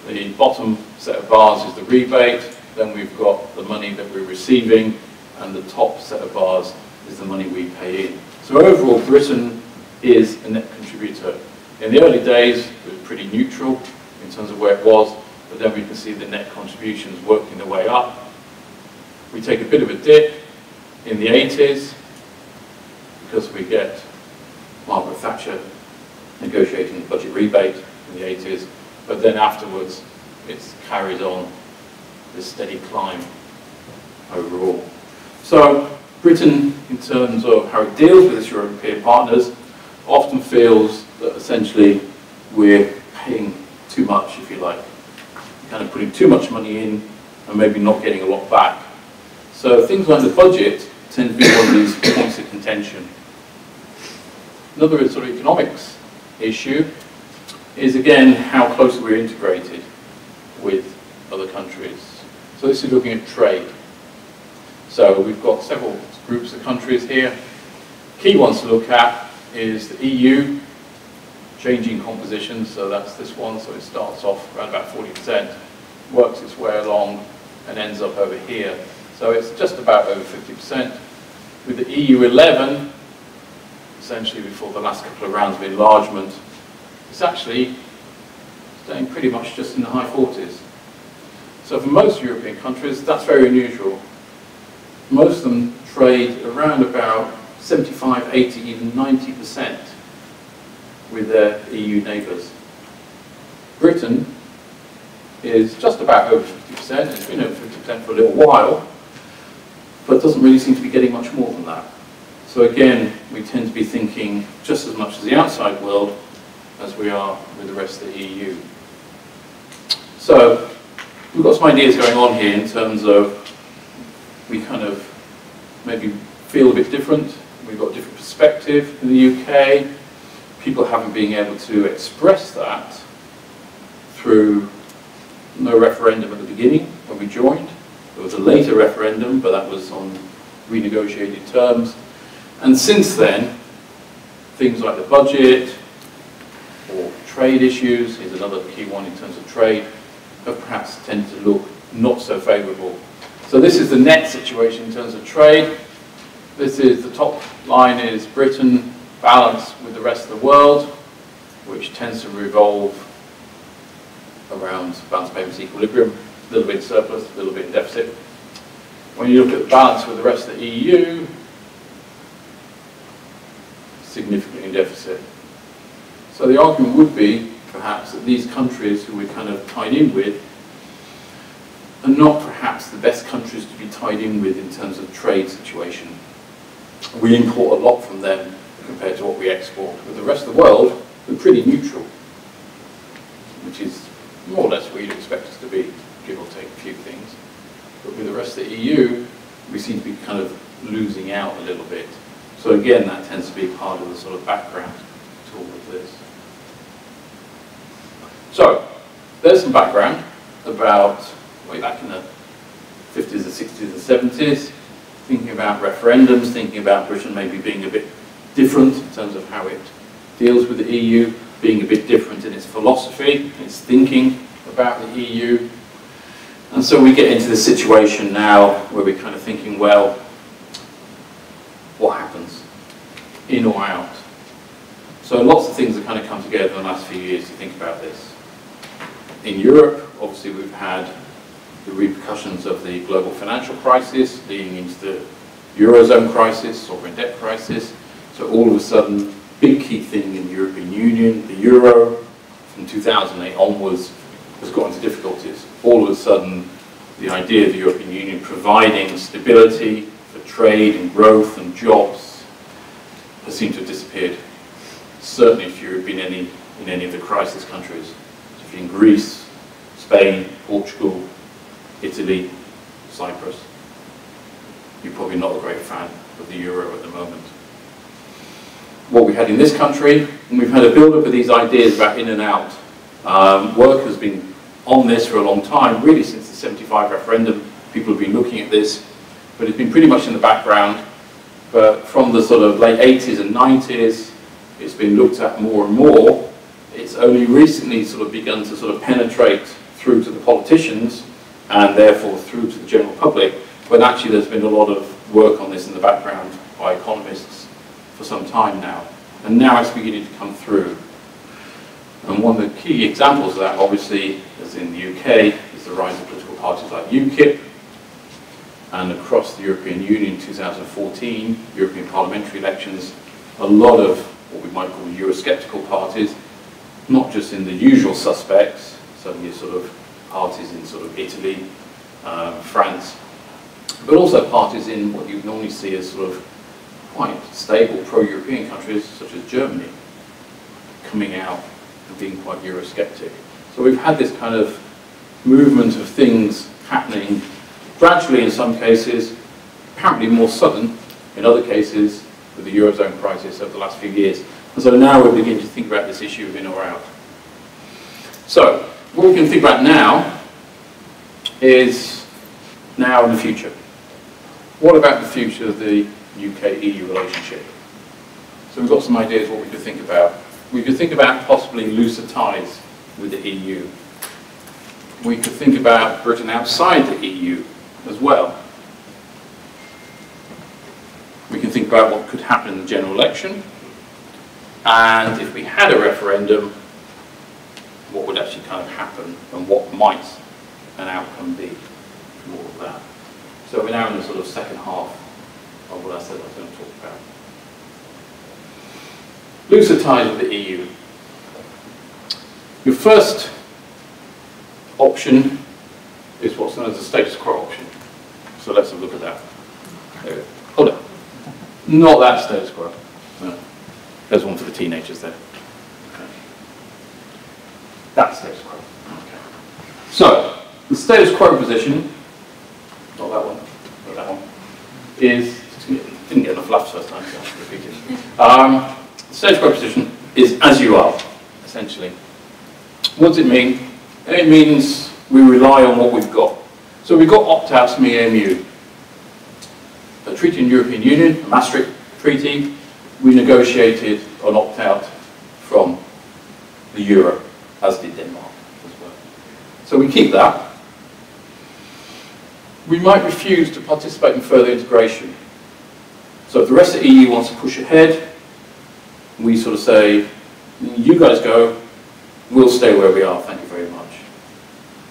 The bottom set of bars is the rebate, then we've got the money that we're receiving, and the top set of bars is the money we pay in. So overall, Britain is a net contributor. In the early days, it was pretty neutral in terms of where it was, but then we can see the net contributions working their way up. We take a bit of a dip in the 80s because we get Margaret Thatcher negotiating the budget rebate in the 80s, but then afterwards it's carried on this steady climb overall. So Britain, in terms of how it deals with its European partners, often feels that essentially we're paying too much, if you like, kind of putting too much money in and maybe not getting a lot back. So things like the budget tend to be one of these points of contention. Another sort of economics issue is, again, how closely we're integrated with other countries. So this is looking at trade. So we've got several groups of countries here. Key ones to look at is the EU, changing composition, so that's this one, so it starts off around about 40%, works its way along and ends up over here. So it's just about over 50%. With the EU 11, essentially before the last couple of rounds of enlargement, it's actually staying pretty much just in the high 40s. So for most European countries, that's very unusual. Most of them trade around about 75, 80, even 90% with their EU neighbours. Britain is just about over 50%, it's been over 50% for a little while, but doesn't really seem to be getting much more than that. So again, we tend to be thinking just as much as the outside world as we are with the rest of the EU. So we've got some ideas going on here in terms of we kind of maybe feel a bit different. We've got a different perspective in the UK. People haven't been able to express that through no referendum at the beginning when we joined. There was a later referendum, but that was on renegotiated terms. And since then, things like the budget or trade issues, is another key one in terms of trade, have perhaps tended to look not so favourable. So this is the net situation in terms of trade. This is, the top line is Britain balance with the rest of the world, which tends to revolve around balance payments equilibrium, a little bit in surplus, a little bit in deficit. When you look at the balance with the rest of the EU, significantly in deficit. So the argument would be, perhaps, that these countries who we're kind of tied in with are not perhaps the best countries to be tied in with in terms of trade situation. We import a lot from them compared to what we export. With the rest of the world, we're pretty neutral, which is more or less where you'd expect us to be, give or take a few things. But with the rest of the EU, we seem to be kind of losing out a little bit. So again, that tends to be part of the sort of background to all of this. So, there's some background about way back in the 50s, the 60s, and 70s, thinking about referendums, thinking about Britain maybe being a bit different in terms of how it deals with the EU, being a bit different in its philosophy, its thinking about the EU. And so we get into this situation now where we're kind of thinking, well, what happens? In or out? So lots of things have kind of come together in the last few years to think about this. In Europe, obviously we've had the repercussions of the global financial crisis leading into the Eurozone crisis, sovereign debt crisis. So all of a sudden, big key thing in the European Union, the euro, from 2008 onwards, has got into difficulties. All of a sudden, the idea of the European Union providing stability for trade and growth and jobs has seemed to have disappeared. Certainly if you've been in any of the crisis countries. So if you're in Greece, Spain, Portugal, Italy, Cyprus, you're probably not a great fan of the euro at the moment. What we had in this country, and we've had a build-up of these ideas about in and out. Work has been on this for a long time, really since the 75 referendum. People have been looking at this, but it's been pretty much in the background. But from the sort of late 80s and 90s, it's been looked at more and more. It's only recently sort of begun to sort of penetrate through to the politicians and therefore through to the general public, when actually there's been a lot of work on this in the background by economists for some time now. And now it's beginning to come through. And one of the key examples of that, obviously, as in the UK, is the rise of political parties like UKIP. And across the European Union in 2014, European parliamentary elections, a lot of what we might call Eurosceptical parties, not just in the usual suspects, so your sort of parties in sort of Italy, France, but also parties in what you normally see as sort of quite stable pro-European countries, such as Germany, coming out and being quite Eurosceptic. So we've had this kind of movement of things happening gradually in some cases, apparently more sudden in other cases, with the Eurozone crisis over the last few years. And so now we're beginning to think about this issue of in or out. So, what we can think about now is now and the future. What about the future of the UK-EU relationship? So we've got some ideas what we could think about. We could think about possibly looser ties with the EU. We could think about Britain outside the EU as well. We can think about what could happen in the general election, and if we had a referendum, what would actually kind of happen, and what might an outcome be from all of that. So we're now in the sort of second half of what I said I was going to talk about. Looser ties with the EU. Your first option is what's known as the status quo option. So let's have a look at that. There we go. Hold on. Not that status quo. No. There's one for the teenagers there. Okay. That status quo. Okay. So, the status quo position, not that one, not that one, is, didn't get enough laughs first time, so I have to repeat it. The status quo position is as you are, essentially. What does it mean? It means we rely on what we've got. So we've got opt-outs from EMU. A treaty in the European Union, a Maastricht Treaty, renegotiated an opt-out from the euro, as did Denmark as well. So we keep that. We might refuse to participate in further integration. So if the rest of the EU wants to push ahead, we sort of say, you guys go, we'll stay where we are, thank you very much.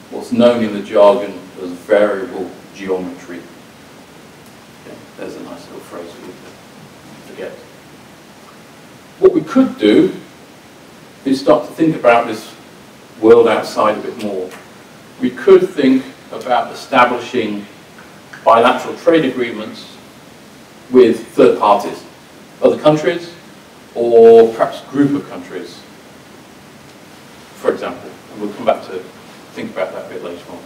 What's known in the jargon as variable geometry. Okay, there's a nice little phrase we forget. What we could do is start to think about this world outside a bit more. We could think about establishing bilateral trade agreements with third parties, other countries, or perhaps a group of countries, for example. And we'll come back to think about that a bit later on.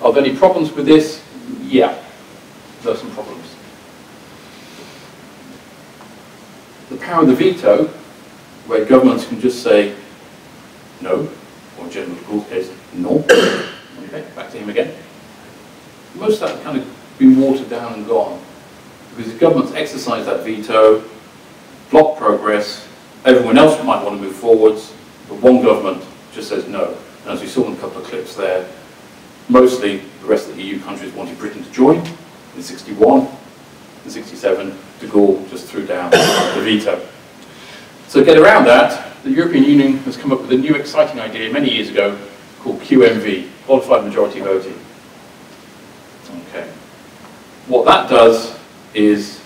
Are there any problems with this? Yeah, there are some problems. The power of the veto, where governments can just say no, or in General de Gaulle's case, no. Okay, back to him again. Most of that kind of been watered down and gone, because the governments exercise that veto, block progress, everyone else might want to move forwards, but one government just says no. And as we saw in a couple of clips there, mostly the rest of the EU countries wanted Britain to join in 61. In 67, de Gaulle just threw down the veto. So to get around that, the European Union has come up with a new exciting idea many years ago called QMV, qualified majority voting. Okay. What that does is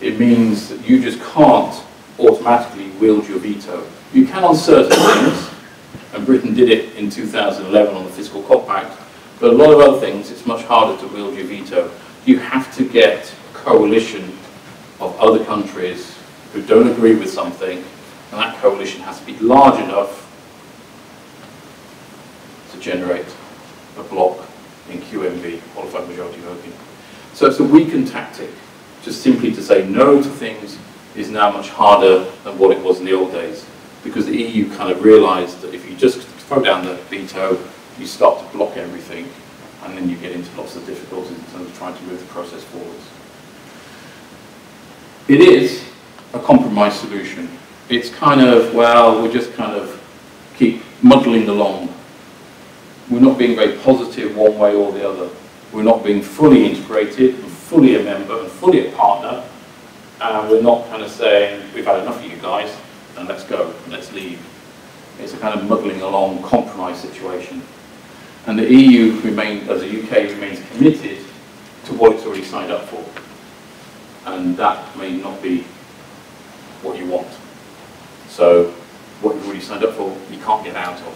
it means that you just can't automatically wield your veto. You can on certain things, and Britain did it in 2011 on the Fiscal Compact, but a lot of other things it's much harder to wield your veto. You have to get a coalition of other countries who don't agree with something, and that coalition has to be large enough to generate a bloc in QMV, qualified majority voting. So it's a weakened tactic. Just simply to say no to things is now much harder than what it was in the old days, because the EU kind of realised that if you just throw down the veto, you start to block everything, and then you get into lots of difficulties in terms of trying to move the process forwards. It is a compromise solution. It's kind of, well, we just kind of keep muddling along. We're not being very positive one way or the other. We're not being fully integrated and fully a member and fully a partner. And we're not kind of saying, we've had enough of you guys, and let's go, let's leave. It's a kind of muddling along compromise situation. And the EU, as the UK, remains committed to what it's already signed up for. And that may not be what you want. So what you've already signed up for, you can't get out of.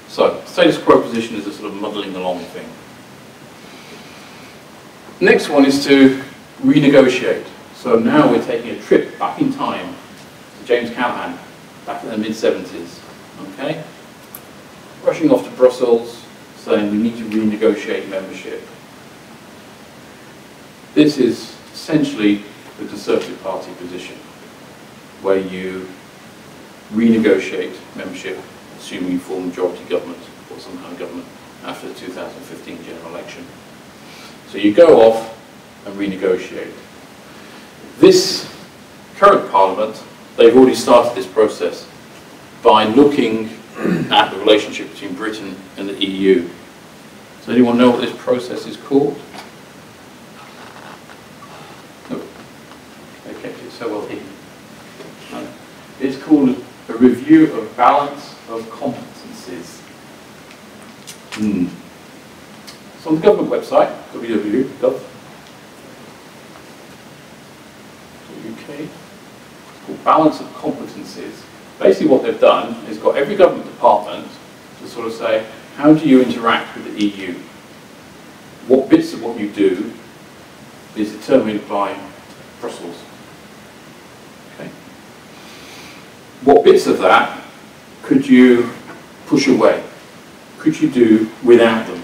So status quo position is a sort of muddling along thing. Next one is to renegotiate. So now we're taking a trip back in time to James Callaghan, back in the mid-70s. Okay? Rushing off to Brussels, saying we need to renegotiate membership. This is essentially the Conservative Party position, where you renegotiate membership, assuming you form majority government or some kind of government after the 2015 general election. So you go off and renegotiate. This current Parliament, they've already started this process by looking at the relationship between Britain and the EU. Does anyone know what this process is called? No. They kept it so well hidden. No. It's called a review of balance of competencies. It's on the government website, www.gov.uk. It's called balance of competencies. Basically what they've done is got every government department to sort of say, how do you interact with the EU? What bits of what you do is determined by Brussels. Okay. What bits of that could you push away? Could you do without them,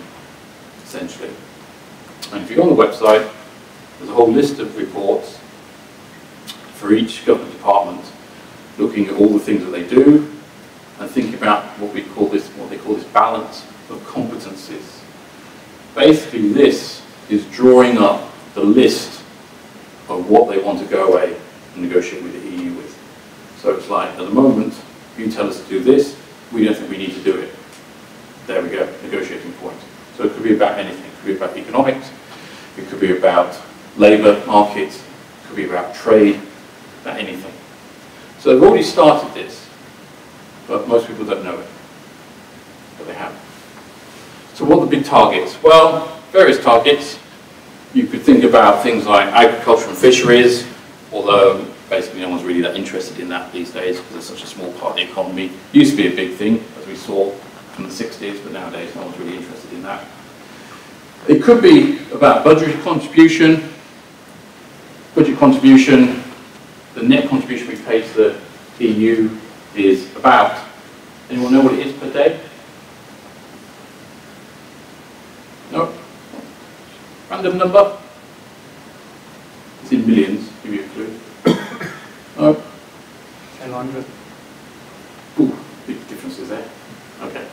essentially? And if you go on the website, there's a whole list of reports for each government department, looking at all the things that they do and thinking about what they call this balance of competencies. Basically, this is drawing up the list of what they want to go away and negotiate with the EU with. So it's like, at the moment, you tell us to do this, we don't think we need to do it. There we go, negotiating point. So it could be about anything. It could be about economics, it could be about labour markets, it could be about trade, about anything. So they've already started this, but most people don't know it. But they have. So what are the big targets? Well, various targets. You could think about things like agriculture and fisheries, although basically no one's really that interested in that these days because it's such a small part of the economy. It used to be a big thing, as we saw from the 60s, but nowadays no one's really interested in that. It could be about budget contribution. Budget contribution, the net contribution we pay to the EU is about, anyone know what it is per day? No? Random number? It's in millions, give you a clue. No? 100. Ooh, big differences there. Okay.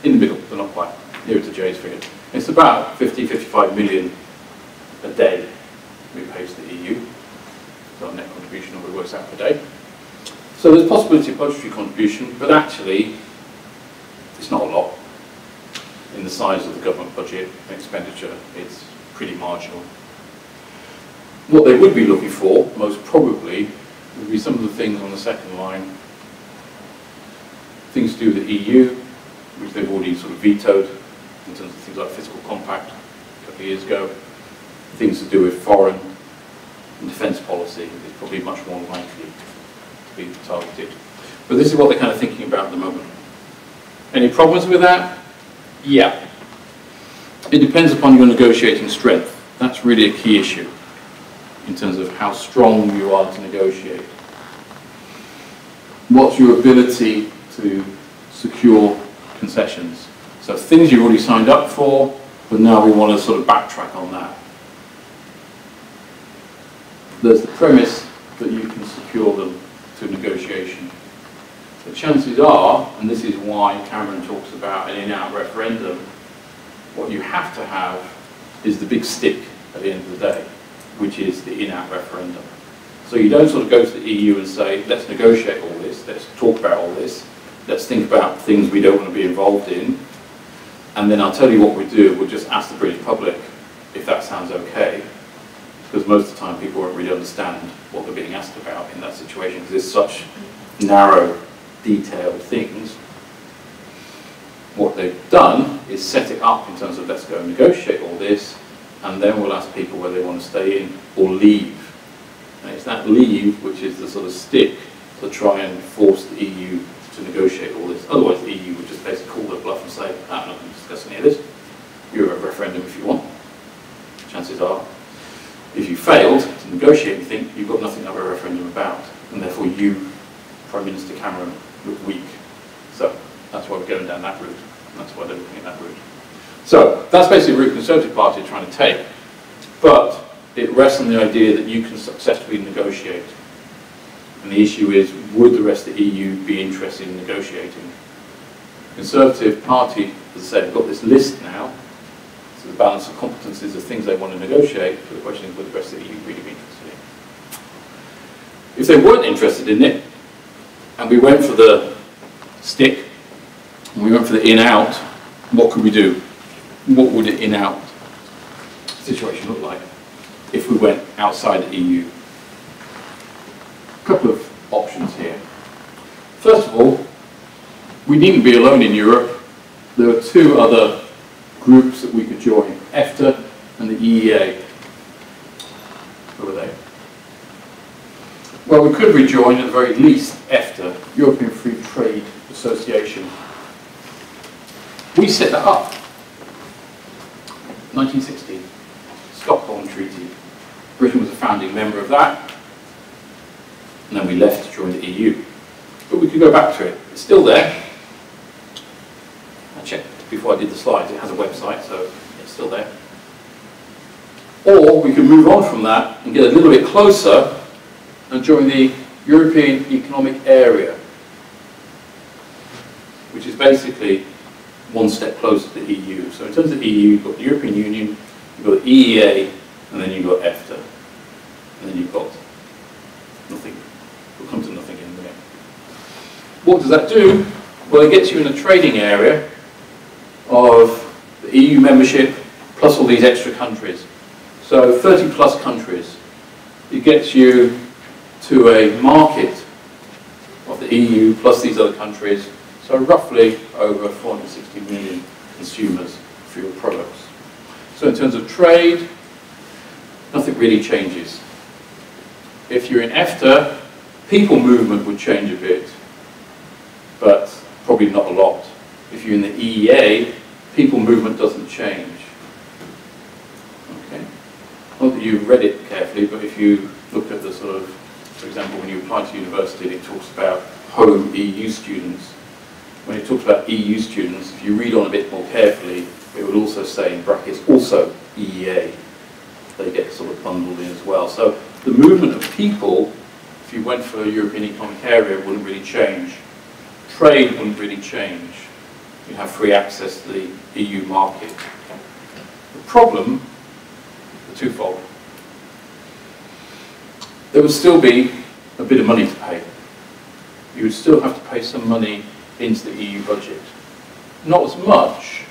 In the middle, but not quite. Nearer to Jay's figure. It's about 55 million a day we pay to the EU. So our net contribution number works out per day. So there's possibility of budgetary contribution, but actually it's not a lot. In the size of the government budget and expenditure, it's pretty marginal. What they would be looking for, most probably, would be some of the things on the second line. Things to do with the EU, which they've already sort of vetoed, in terms of things like fiscal compact a couple of years ago. Things to do with foreign and defence policy is probably much more likely to be targeted. But this is what they're kind of thinking about at the moment. Any problems with that? Yeah. It depends upon your negotiating strength. That's really a key issue in terms of how strong you are to negotiate. What's your ability to secure concessions? So things you've already signed up for, but now we want to sort of backtrack on that. There's the premise that you can secure them to negotiation. The chances are, and this is why Cameron talks about an in-out referendum, what you have to have is the big stick at the end of the day, which is the in-out referendum. So you don't sort of go to the EU and say, let's negotiate all this, let's talk about all this, let's think about things we don't want to be involved in, and then I'll tell you what we do, we'll just ask the British public if that sounds okay, because most of the time people won't really understand what they're being asked about in that situation, because it's such narrow, detailed things. What they've done is set it up in terms of let's go and negotiate all this, and then we'll ask people whether they want to stay in or leave. And it's that leave which is the sort of stick to try and force the EU to negotiate all this. Otherwise the EU would just basically call their bluff and say, I'm not going to discuss any of this. You're a referendum if you want. Chances are, if you failed to negotiate anything, you've got nothing to have a referendum about. And therefore you, Prime Minister Cameron, look weak. So that's why we're going down that route. And that's why they're looking at that route. So that's basically the route the Conservative Party are trying to take. But it rests on the idea that you can successfully negotiate. And the issue is, would the rest of the EU be interested in negotiating? The Conservative Party, as I said, have got this list now. So the balance of competencies of things they want to negotiate. But the question is, would the rest of the EU really be interested in it? If they weren't interested in it, and we went for the stick, and we went for the in-out, what could we do? What would an in-out situation look like if we went outside the EU? A couple of options here. First of all, we needn't be alone in Europe. There are two other groups that we could join, EFTA and the EEA. Who are they? Well, we could rejoin at the very least EFTA, European Free Trade Association. We set that up. 1916, Stockholm Treaty. Britain was a founding member of that, and then we left to join the EU. But we could go back to it. It's still there. I checked before I did the slides. It has a website, so it's still there. Or we could move on from that and get a little bit closer and join the European Economic Area, which is basically one step closer to the EU. So in terms of the EU, you've got the European Union, you've got the EEA, and then you've got EFTA. What does that do? Well, it gets you in a trading area of the EU membership plus all these extra countries. So 30 plus countries. It gets you to a market of the EU plus these other countries, so roughly over 460 million consumers for your products. So in terms of trade, nothing really changes. If you're in EFTA, people movement would change a bit, but probably not a lot. If you're in the EEA, people movement doesn't change. Okay? Not that you've read it carefully, but if you look at the sort of, for example, when you apply to university, it talks about home EU students. When it talks about EU students, if you read on a bit more carefully, it would also say in brackets, also EEA. They get sort of bundled in as well. So the movement of people, if you went for a European Economic Area, wouldn't really change. Trade wouldn't really change. You have free access to the EU market. The problem, the twofold. There would still be a bit of money to pay. You would still have to pay some money into the EU budget. Not as much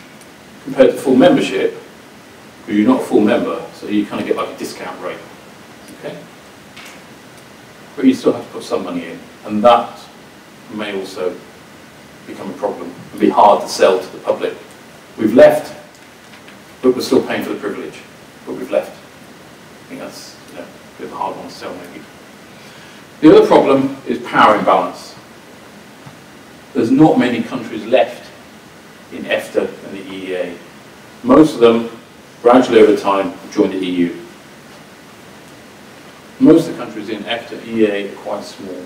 compared to full membership, because you're not a full member, so you kind of get like a discount rate. Okay? But you still have to put some money in, and that may also become a problem and be hard to sell to the public. We've left, but we're still paying for the privilege, but we've left. I think that's a bit of a hard one to sell maybe. The other problem is power imbalance. There's not many countries left in EFTA and the EEA. Most of them, gradually over time, join the EU. Most of the countries in EFTA and EEA are quite small.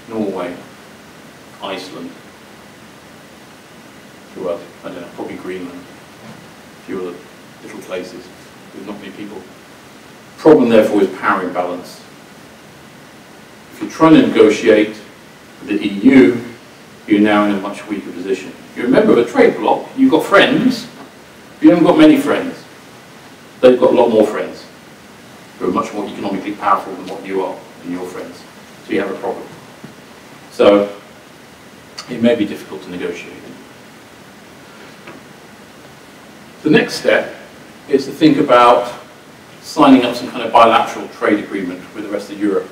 Norway, Iceland, who else? I don't know, probably Greenland, a few other little places with not many people. Problem therefore is power imbalance. If you're trying to negotiate with the EU, you're now in a much weaker position. You're a member of a trade bloc, you've got friends, but you haven't got many friends. They've got a lot more friends who are much more economically powerful than what you are and your friends. So you have a problem. So it may be difficult to negotiate. The next step is to think about signing up some kind of bilateral trade agreement with the rest of Europe.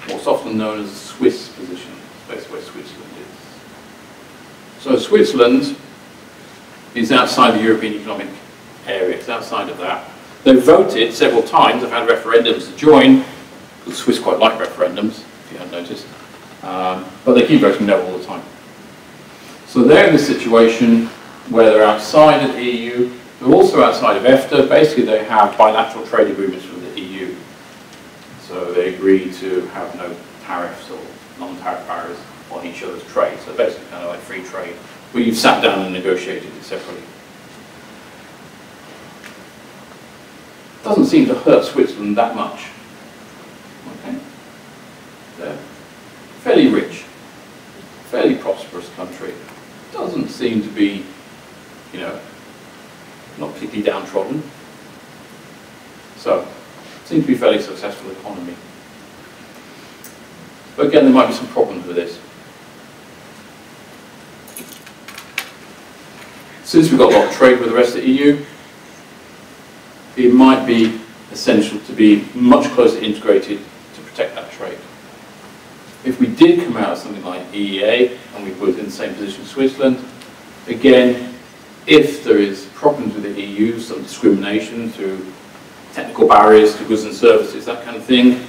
What's often known as a Swiss position. That's where Switzerland is. So Switzerland is outside the European Economic Area. It's outside of that. They've voted several times. They've had referendums to join. The Swiss quite like referendums, if you haven't noticed. But they keep voting no all the time. So they're in this situation where they're outside of the EU. They're also outside of EFTA. Basically, they have bilateral trade agreements with the EU. So they agree to have no tariffs or non-tariff barriers on each other's trade. So basically kind of like free trade, where you've sat down and negotiated it separately. Doesn't seem to hurt Switzerland that much. Okay? They're fairly rich, fairly prosperous country. Doesn't seem to be, not particularly downtrodden. So, seems to be a fairly successful economy. But again, there might be some problems with this. Since we've got a lot of trade with the rest of the EU, it might be essential to be much closer integrated to protect that trade. If we did come out of something like EEA and we were in the same position as Switzerland, again, if there is problems with the EU, some discrimination through technical barriers to goods and services, that kind of thing,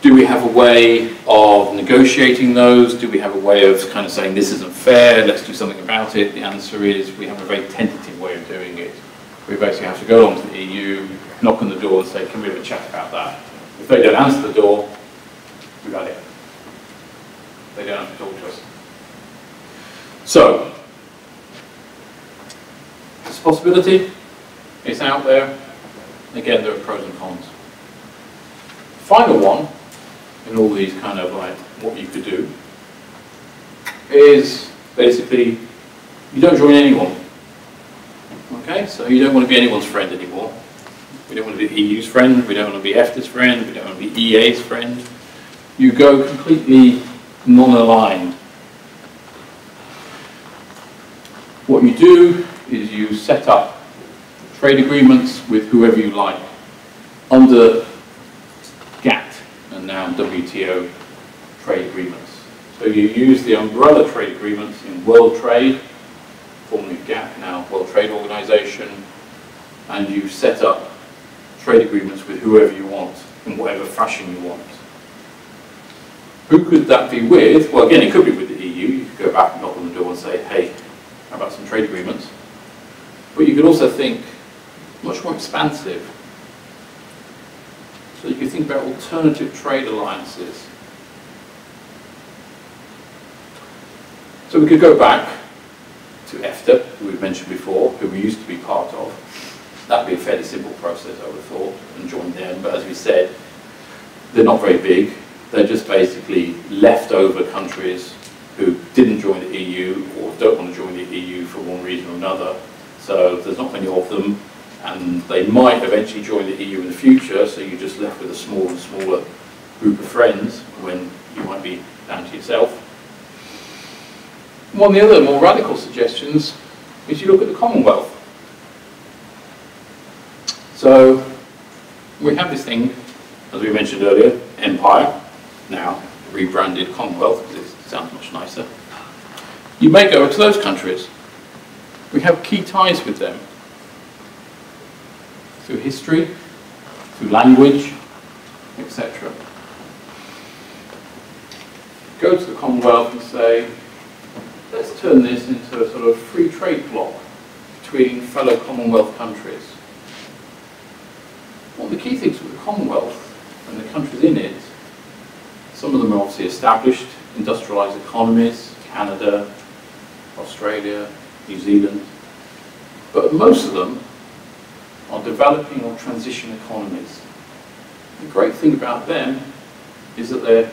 do we have a way of negotiating those? Do we have a way of kind of saying this isn't fair, let's do something about it? The answer is we have a very tentative way of doing it. We basically have to go along to the EU, knock on the door and say, can we have a chat about that? If they don't answer the door, we've had it. They don't have to talk to us. So, it's a possibility. It's out there. Again, there are pros and cons. The final one, in all these kind of like what you could do, is basically you don't join anyone. Okay, so you don't want to be anyone's friend anymore. We don't want to be the EU's friend, we don't want to be EFTA's friend, we don't want to be EA's friend. you go completely non-aligned. What you do is you set up trade agreements with whoever you like under GATT and now WTO trade agreements. So you use the umbrella trade agreements in World Trade, formerly GATT, now World Trade Organization, and you set up trade agreements with whoever you want in whatever fashion you want. Who could that be with? Well, again, it could be with the EU. You could go back and knock on the door and say, hey, how about some trade agreements? But you could also think much more expansive. So you could think about alternative trade alliances. So we could go back to EFTA, who we've mentioned before, who we used to be part of. That would be a fairly simple process, I would have thought, and join them. But as we said, they're not very big. They're just basically leftover countries who didn't join the EU or don't want to join the EU for one reason or another. So there's not many of them, and they might eventually join the EU in the future, so you're just left with a smaller and smaller group of friends when you might be down to yourself. One of the other more radical suggestions is you look at the Commonwealth. So we have this thing, as we mentioned earlier, Empire, now rebranded Commonwealth because it sounds much nicer. You may go to those countries. We have key ties with them through history, through language, etc. Go to the Commonwealth and say, let's turn this into a sort of free trade bloc between fellow Commonwealth countries. One of the key things with the Commonwealth and the countries in it, some of them are obviously established, industrialised economies, Canada, Australia, New Zealand, but most of them are developing or transition economies. The great thing about them is that they're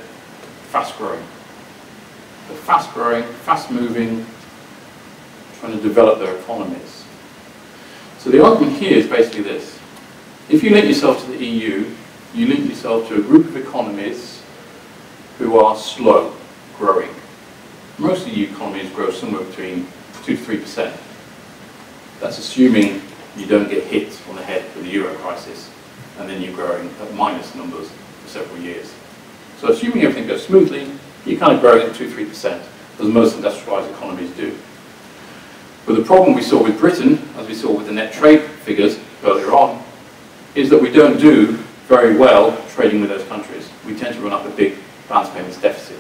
fast-growing. They're fast-growing, fast-moving, trying to develop their economies. So the argument here is basically this. If you link yourself to the EU, you link yourself to a group of economies who are slow growing. Most EU economies grow somewhere between 2 to 3%. That's assuming you don't get hit on the head with the euro crisis, and then you're growing at minus numbers for several years. So assuming everything goes smoothly, you're kind of growing at 2-3%, as most industrialised economies do. But the problem we saw with Britain, as we saw with the net trade figures earlier on, is that we don't do very well trading with those countries. We tend to run up a big balance payments deficit.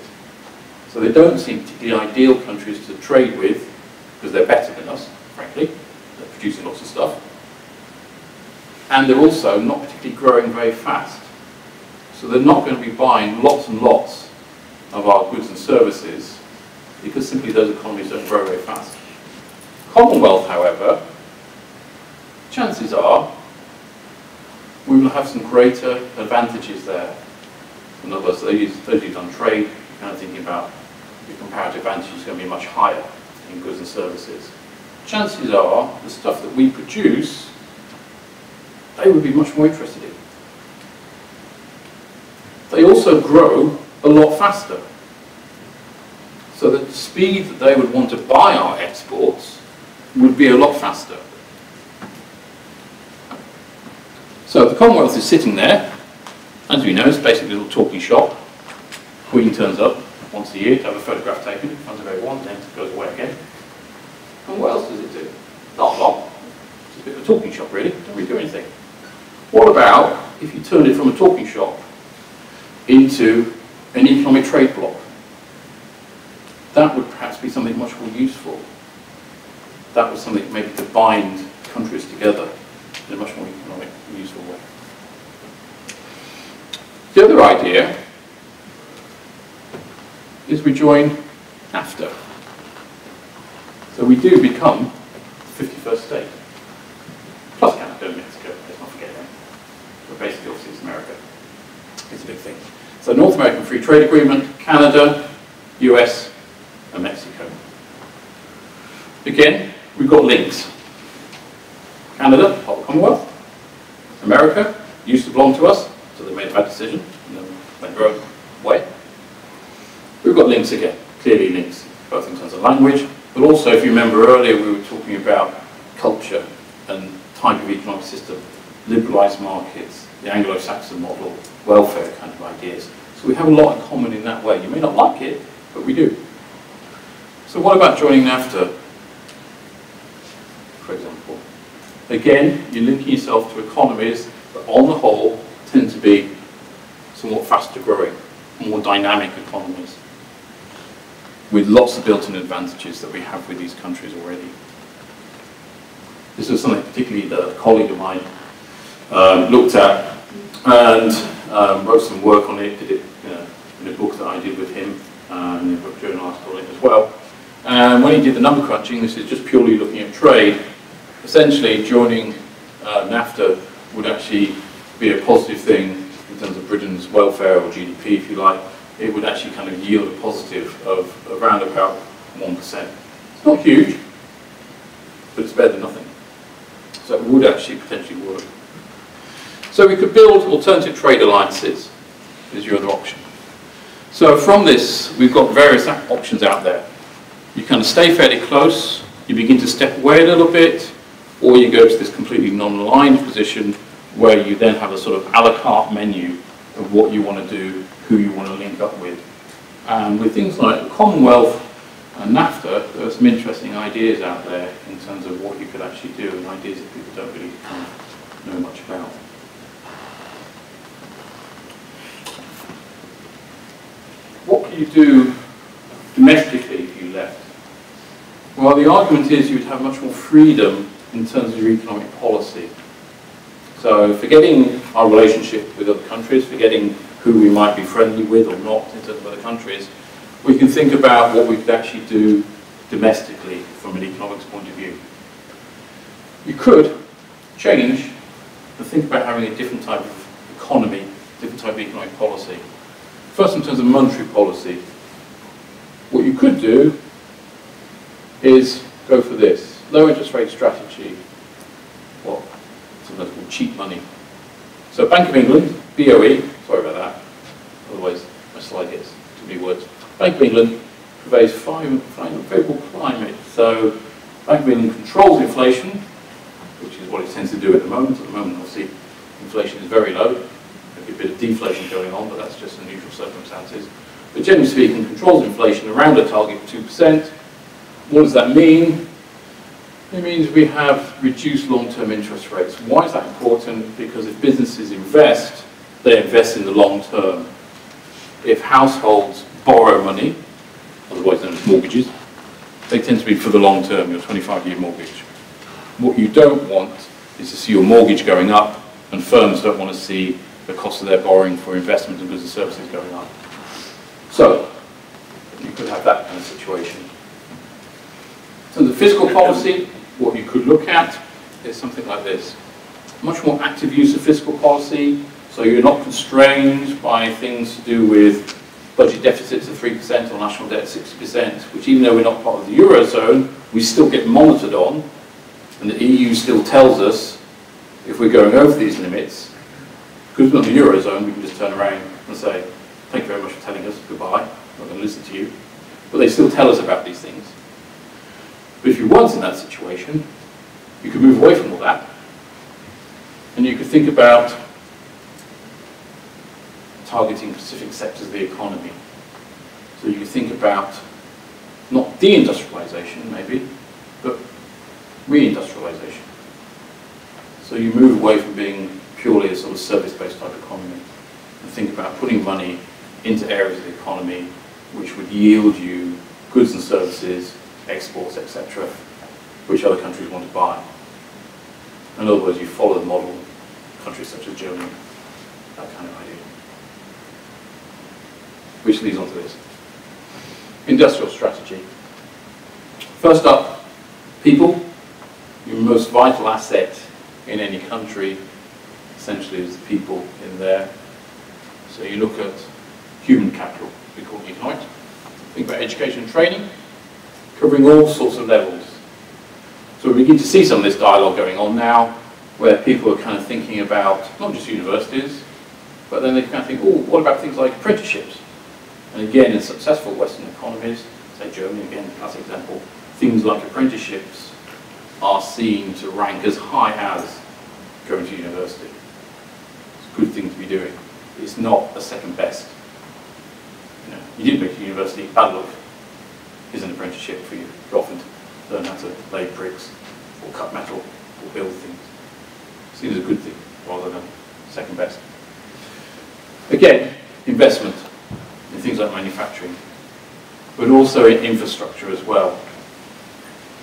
So they don't seem particularly ideal countries to trade with, because they're better than us, frankly. They're producing lots of stuff. And they're also not particularly growing very fast. So they're not going to be buying lots and lots of our goods and services, because simply those economies don't grow very fast. Commonwealth, however, chances are we will have some greater advantages there. In other words, those who've done trade, you're kind of thinking about the comparative advantage is going to be much higher in goods and services. Chances are the stuff that we produce, they would be much more interested in. They also grow a lot faster. So the speed that they would want to buy our exports would be a lot faster. So the Commonwealth is sitting there. As we know, it's basically a little talking shop. Queen turns up once a year to have a photograph taken in front of everyone, then it goes away again. And what else does it do? Not a lot. It's a bit of a talking shop, really. Don't really do anything. What about if you turned it from a talking shop into an economic trade bloc? That would perhaps be something much more useful. That was something maybe to bind countries together in a much more economic, useful way. The other idea is we join NAFTA. So we do become the 51st state. Plus Canada and Mexico, let's not forget them. But basically, obviously, it's America. It's a big thing. So North American Free Trade Agreement, Canada, US, and Mexico. Again, we've got links. Canada, part of the Commonwealth. America used to belong to us, so they made a bad decision and then went their own way. We've got links again, clearly links, both in terms of language, but also, if you remember earlier, we were talking about culture and type of economic system, liberalised markets, the Anglo-Saxon model, welfare kind of ideas. So we have a lot in common in that way. You may not like it, but we do. So what about joining NAFTA, for example? Again, you're linking yourself to economies that on the whole tend to be somewhat faster growing, more dynamic economies, with lots of built-in advantages that we have with these countries already. This was something particularly that a colleague of mine looked at and wrote some work on it, did it in a book that I did with him, and a book journal article on it as well. And when he did the number crunching, this is just purely looking at trade, essentially joining NAFTA would actually be a positive thing in terms of Britain's welfare or GDP, if you like. It would actually kind of yield a positive of around about 1%. It's not huge, but it's better than nothing. So it would actually potentially work. So we could build alternative trade alliances, is your other option. So from this, we've got various options out there. You kind of stay fairly close, you begin to step away a little bit, or you go to this completely non-aligned position where you then have a sort of a la carte menu of what you want to do, who you want to link up with. And with things like the Commonwealth and NAFTA, there are some interesting ideas out there in terms of what you could actually do, and ideas that people don't really kind of know much about. What could you do domestically if you left? Well, the argument is you'd have much more freedom in terms of your economic policy. So forgetting our relationship with other countries, forgetting who we might be friendly with or not in terms of other countries, we can think about what we could actually do domestically from an economics point of view. You could change and think about having a different type of economy, different type of economic policy. First, in terms of monetary policy, what you could do is go for this. Low interest rate strategy, or sometimes called cheap money. So Bank of England, BOE, sorry about that, otherwise my slide gets too many words. Bank of England provides favourable climate. So Bank of England controls inflation, which is what it tends to do at the moment. At the moment, obviously, inflation is very low. There'll be a bit of deflation going on, but that's just unusual circumstances. But generally speaking, controls inflation around a target of 2%. What does that mean? It means we have reduced long-term interest rates. Why is that important? Because if businesses invest, they invest in the long term. If households borrow money, otherwise known as mortgages, they tend to be for the long term, your 25-year mortgage. What you don't want is to see your mortgage going up, and firms don't want to see the cost of their borrowing for investment and goods and services going up. So, you could have that kind of situation. In terms of fiscal policy, what you could look at is something like this. Much more active use of fiscal policy, so you're not constrained by things to do with budget deficits of 3% or national debt 60%, which even though we're not part of the Eurozone, we still get monitored on, and the EU still tells us if we're going over these limits, because we're not in the Eurozone, we can just turn around and say, thank you very much for telling us, goodbye, I'm not going to listen to you. But they still tell us about these things. But if you weren't in that situation, you could move away from all that, and you could think about targeting specific sectors of the economy. So you could think about not deindustrialization, maybe, but reindustrialization. So you move away from being purely a sort of service-based type economy and think about putting money into areas of the economy which would yield you goods and services, exports, etc., which other countries want to buy. In other words, you follow the model of countries such as Germany, that kind of idea. Which leads on to this. Industrial strategy. First up, people. Your most vital asset in any country essentially is the people in there. So you look at human capital, we call it economics. Think about education and training, covering all sorts of levels. So we begin to see some of this dialogue going on now, where people are kind of thinking about not just universities, but then they kind of think, oh, what about things like apprenticeships? And again, in successful Western economies, say Germany again, classic example, things like apprenticeships are seen to rank as high as going to university. It's a good thing to be doing. It's not a second best. You didn't go to university, bad luck. Here's an apprenticeship for you. You often learn how to lay bricks or cut metal or build things. It's seen as a good thing rather than second best. Again, investment in things like manufacturing, but also in infrastructure as well.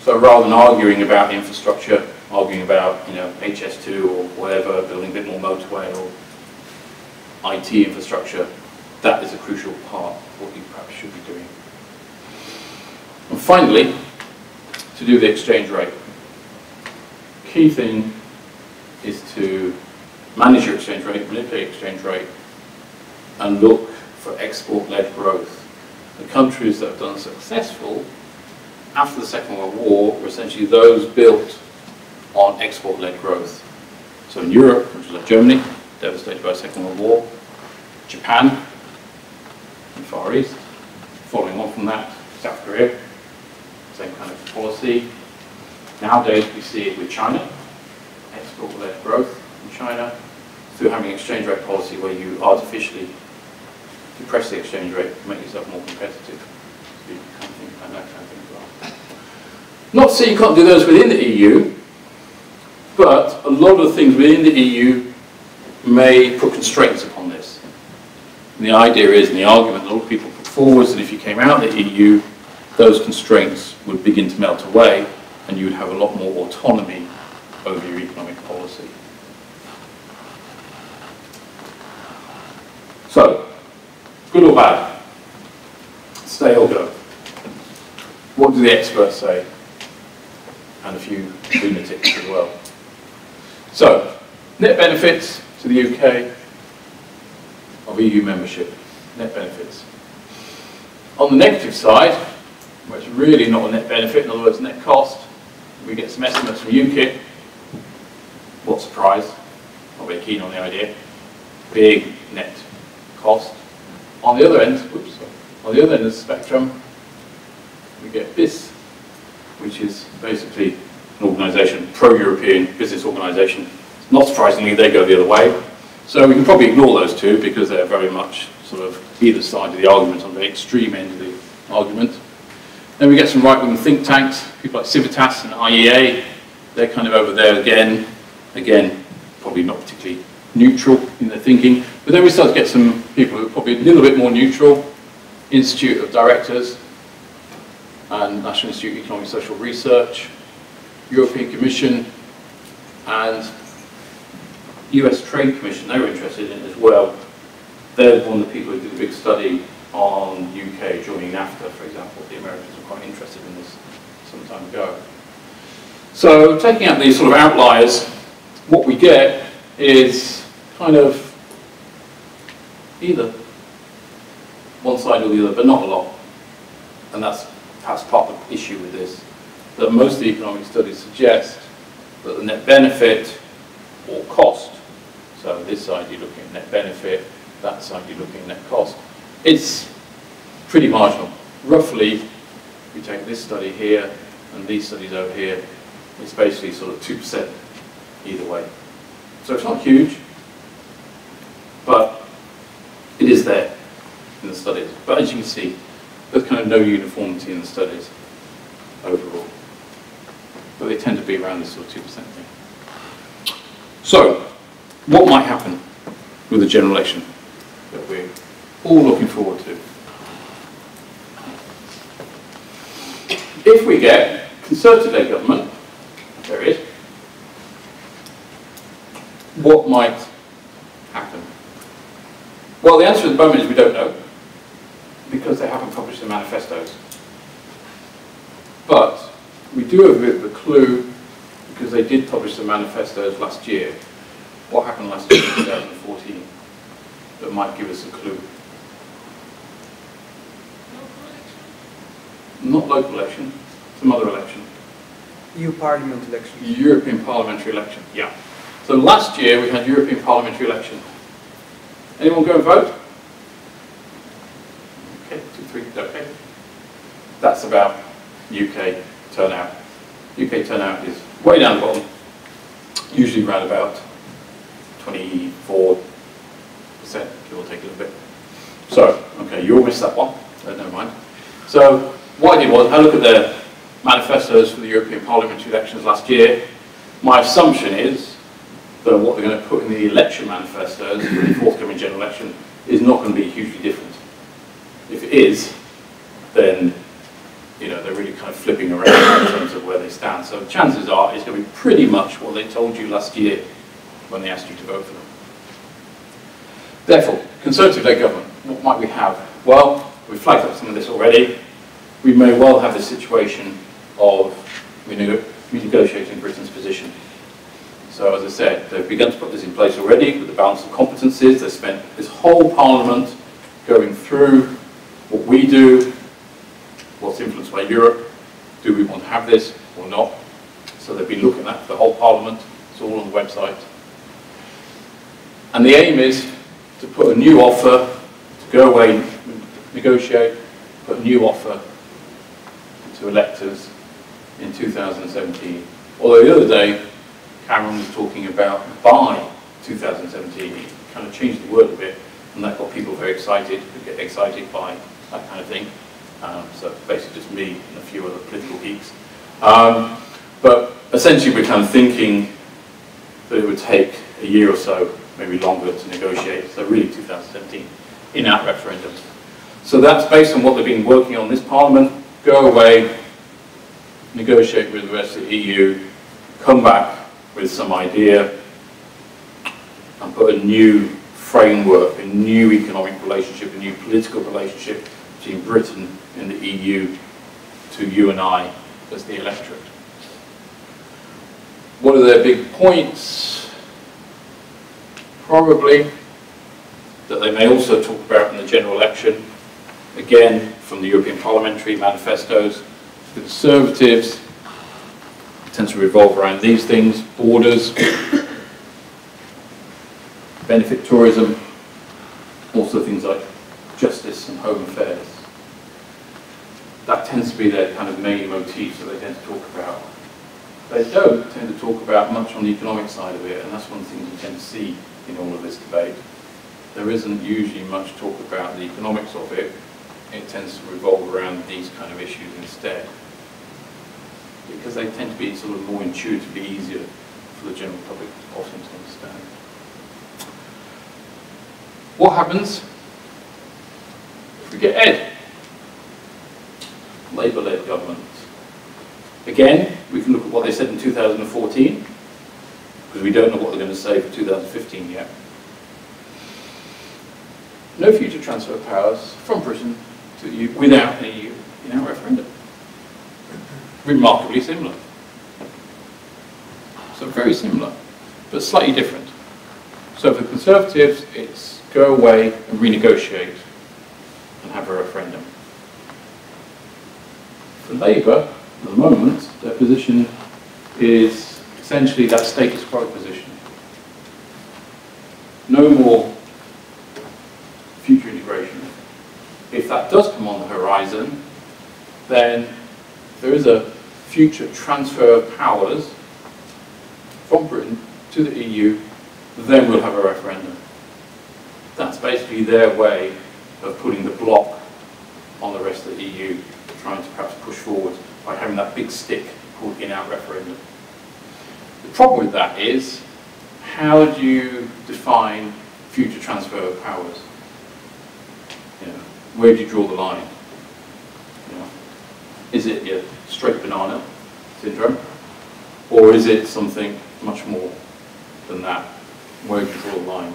So rather than arguing about infrastructure, arguing about HS2 or whatever, building a bit more motorway or IT infrastructure, that is a crucial part of what you perhaps should be doing. And finally, to do the exchange rate. Key thing is to manage your exchange rate, manipulate exchange rate, and look for export-led growth. The countries that have done successful after the Second World War were essentially those built on export-led growth. So in Europe, which was like Germany, devastated by the Second World War, Japan, and Far East, following on from that, South Korea, same kind of policy. Nowadays we see it with China, export-led growth in China, through having an exchange rate policy where you artificially depress the exchange rate to make yourself more competitive. So you can think about that kind of thing as well. Not to say you can't do those within the EU, but a lot of the things within the EU may put constraints upon this. And the idea is, and the argument that a lot of people put forward, is that if you came out of the EU, those constraints would begin to melt away, and you would have a lot more autonomy over your economic policy. So, good or bad? Stay or go? What do the experts say? And a few lunatics as well. So, net benefits to the UK of EU membership. Net benefits. On the negative side, where it's really not a net benefit, in other words, net cost, we get some estimates from UKIP. What surprise? Not very keen on the idea. Big net cost. On the other end, on the other end of the spectrum, we get BIS, which is basically an organisation, pro-European business organisation. Not surprisingly, they go the other way. So we can probably ignore those two because they're very much sort of either side of the argument, on the extreme end of the argument. Then we get some right-wing think tanks, people like Civitas and IEA. They're kind of over there again. Again, probably not particularly neutral in their thinking. But then we start to get some people who are probably a little bit more neutral. Institute of Directors and National Institute of Economic and Social Research, European Commission, and US Trade Commission. They were interested in it as well. They're one of the people who did a big study on UK joining NAFTA, for example. The Americans were quite interested in this some time ago. So taking out these sort of outliers, what we get is kind of either one side or the other, but not a lot. And that's perhaps part of the issue with this, that most of the economic studies suggest that the net benefit or cost, so this side you're looking at net benefit, that side you're looking at net cost, it's pretty marginal. Roughly, we take this study here and these studies over here, it's basically sort of 2% either way. So it's not huge, but it is there in the studies. But as you can see, there's kind of no uniformity in the studies overall. But they tend to be around this sort of 2% thing. So, what might happen with the general election that we're all looking forward to? If we get Conservative-led government, there is, what might happen? Well, the answer at the moment is we don't know, because they haven't published the manifestos. But we do have a bit of a clue, because they did publish the manifestos last year. What happened last year in 2014 that might give us a clue? Not local election, some other election. EU Parliament election. European parliamentary election, yeah. So last year we had European parliamentary election. Anyone go and vote? That's about UK turnout. UK turnout is way down the bottom, usually around about 24%, give or take a little bit. So, okay, you all missed that one, but never mind. So, what I did was, I looked at their manifestos for the European Parliamentary elections last year. My assumption is that what they're going to put in the election manifestos for the forthcoming general election is not going to be hugely different. If it is, then they're really kind of flipping around in terms of where they stand. So chances are it's going to be pretty much what they told you last year when they asked you to vote for them. Therefore, Conservative-led government, what might we have? Well, we've flagged up some of this already. We may well have the situation of renegotiating Britain's position. So as I said, they've begun to put this in place already with the balance of competencies. They've spent this whole Parliament going through what we do, what's influenced by Europe, do we want to have this or not? So they've been looking at the whole Parliament, it's all on the website. And the aim is to put a new offer, to go away, negotiate, put a new offer to electors in 2017. Although the other day, Cameron was talking about by 2017. He kind of changed the word a bit, and that got people very excited, who get excited by that kind of thing. So basically just me and a few other political geeks. But essentially we're kind of thinking that it would take a year or so, maybe longer, to negotiate. So really 2017, in-out referendums. So that's based on what they've been working on this Parliament. Go away, negotiate with the rest of the EU, come back with some idea, and put a new framework, a new economic relationship, a new political relationship between Britain and the EU to you and I as the electorate. What are their big points? Probably that they may also talk about in the general election, again from the European Parliamentary manifestos. The Conservatives tend to revolve around these things: borders, benefit tourism, also things like justice and home affairs. That tends to be their kind of main motifs that they tend to talk about. They don't tend to talk about much on the economic side of it, and that's one of the things we tend to see in all of this debate. There isn't usually much talk about the economics of it. It tends to revolve around these kind of issues instead, because they tend to be sort of more intuitively easier for the general public often to understand. What happens if we get Ed? Labour-led government. Again, we can look at what they said in 2014, because we don't know what they're going to say for 2015 yet. No future transfer of powers from Britain to the EU without an EU in-out referendum. Remarkably similar. So very similar, but slightly different. So for the Conservatives, it's go away and renegotiate and have a referendum. For Labour, at the moment, their position is essentially that status quo position. No more future integration. If that does come on the horizon, then there is a future transfer of powers from Britain to the EU, then we'll have a referendum. That's basically their way of putting the block on the rest of the EU, trying to perhaps push forward by having that big stick called in-out referendum. The problem with that is, how do you define future transfer of powers? Where do you draw the line? Is it your straight banana syndrome? Or is it something much more than that? Where do you draw the line?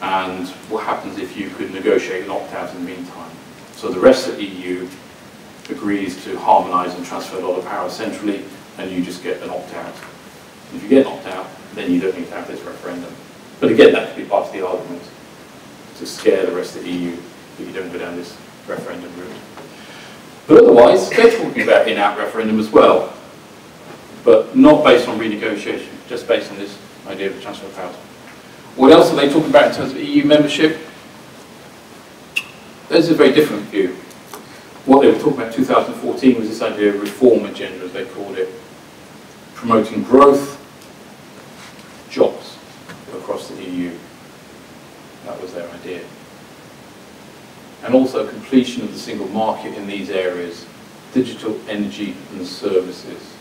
And what happens if you could negotiate an opt-out in the meantime? So the rest of the EU agrees to harmonise and transfer a lot of power centrally, and you just get an opt-out. If you get an opt-out, then you don't need to have this referendum. But again, that could be part of the argument, to scare the rest of the EU that you don't go down this referendum route. But otherwise, they're talking about in-out referendum as well, but not based on renegotiation, just based on this idea of transfer of power. What else are they talking about in terms of EU membership? There's a very different view. what they were talking about in 2014 was this idea of reform agenda, as they called it, promoting growth, jobs across the EU. That was their idea. And also completion of the single market in these areas, digital, energy and services,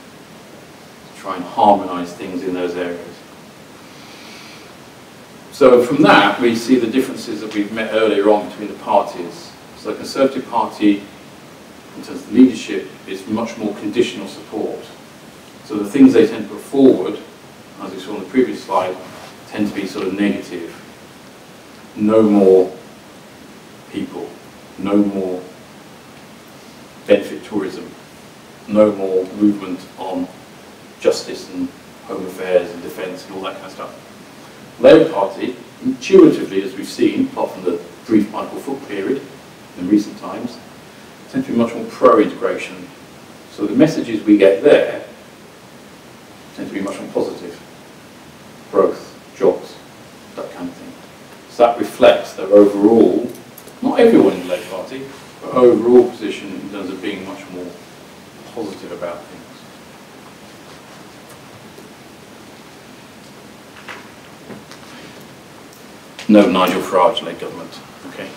to try and harmonise things in those areas. So from that, we see the differences that we've met earlier on between the parties. So the Conservative Party, in terms of leadership, is much more conditional support. So the things they tend to put forward, as we saw on the previous slide, tend to be sort of negative. No more people, no more benefit tourism, no more movement on justice and home affairs and defence and all that kind of stuff. Labour Party, intuitively, as we've seen, apart from the brief Michael Foot period in recent times, tend to be much more pro-integration. So the messages we get there tend to be much more positive. Growth, jobs, that kind of thing. So that reflects their overall, not everyone in the Labour Party, but overall position in terms of being much more positive about things. No Nigel Farage-led government, okay?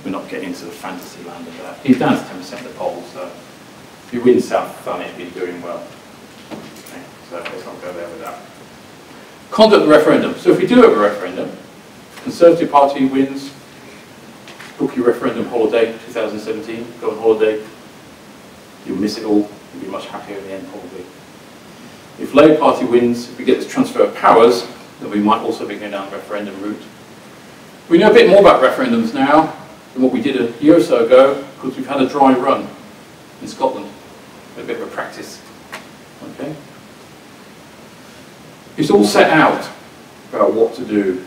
We're not getting into the fantasy land of that. He's down to 10% of the polls, so if you win South Thanet, he'll be doing well. Okay, so let's not go there with that. Conduct the referendum. So if we do have a referendum, Conservative Party wins, book your referendum holiday 2017, go on holiday, you'll miss it all, you'll be much happier in the end probably. If Labour Party wins, if we get this transfer of powers, then we might also be going down the referendum route. We know a bit more about referendums now than what we did a year or so ago, because we've had a dry run in Scotland, a bit of a practice. Okay? It's all set out about what to do,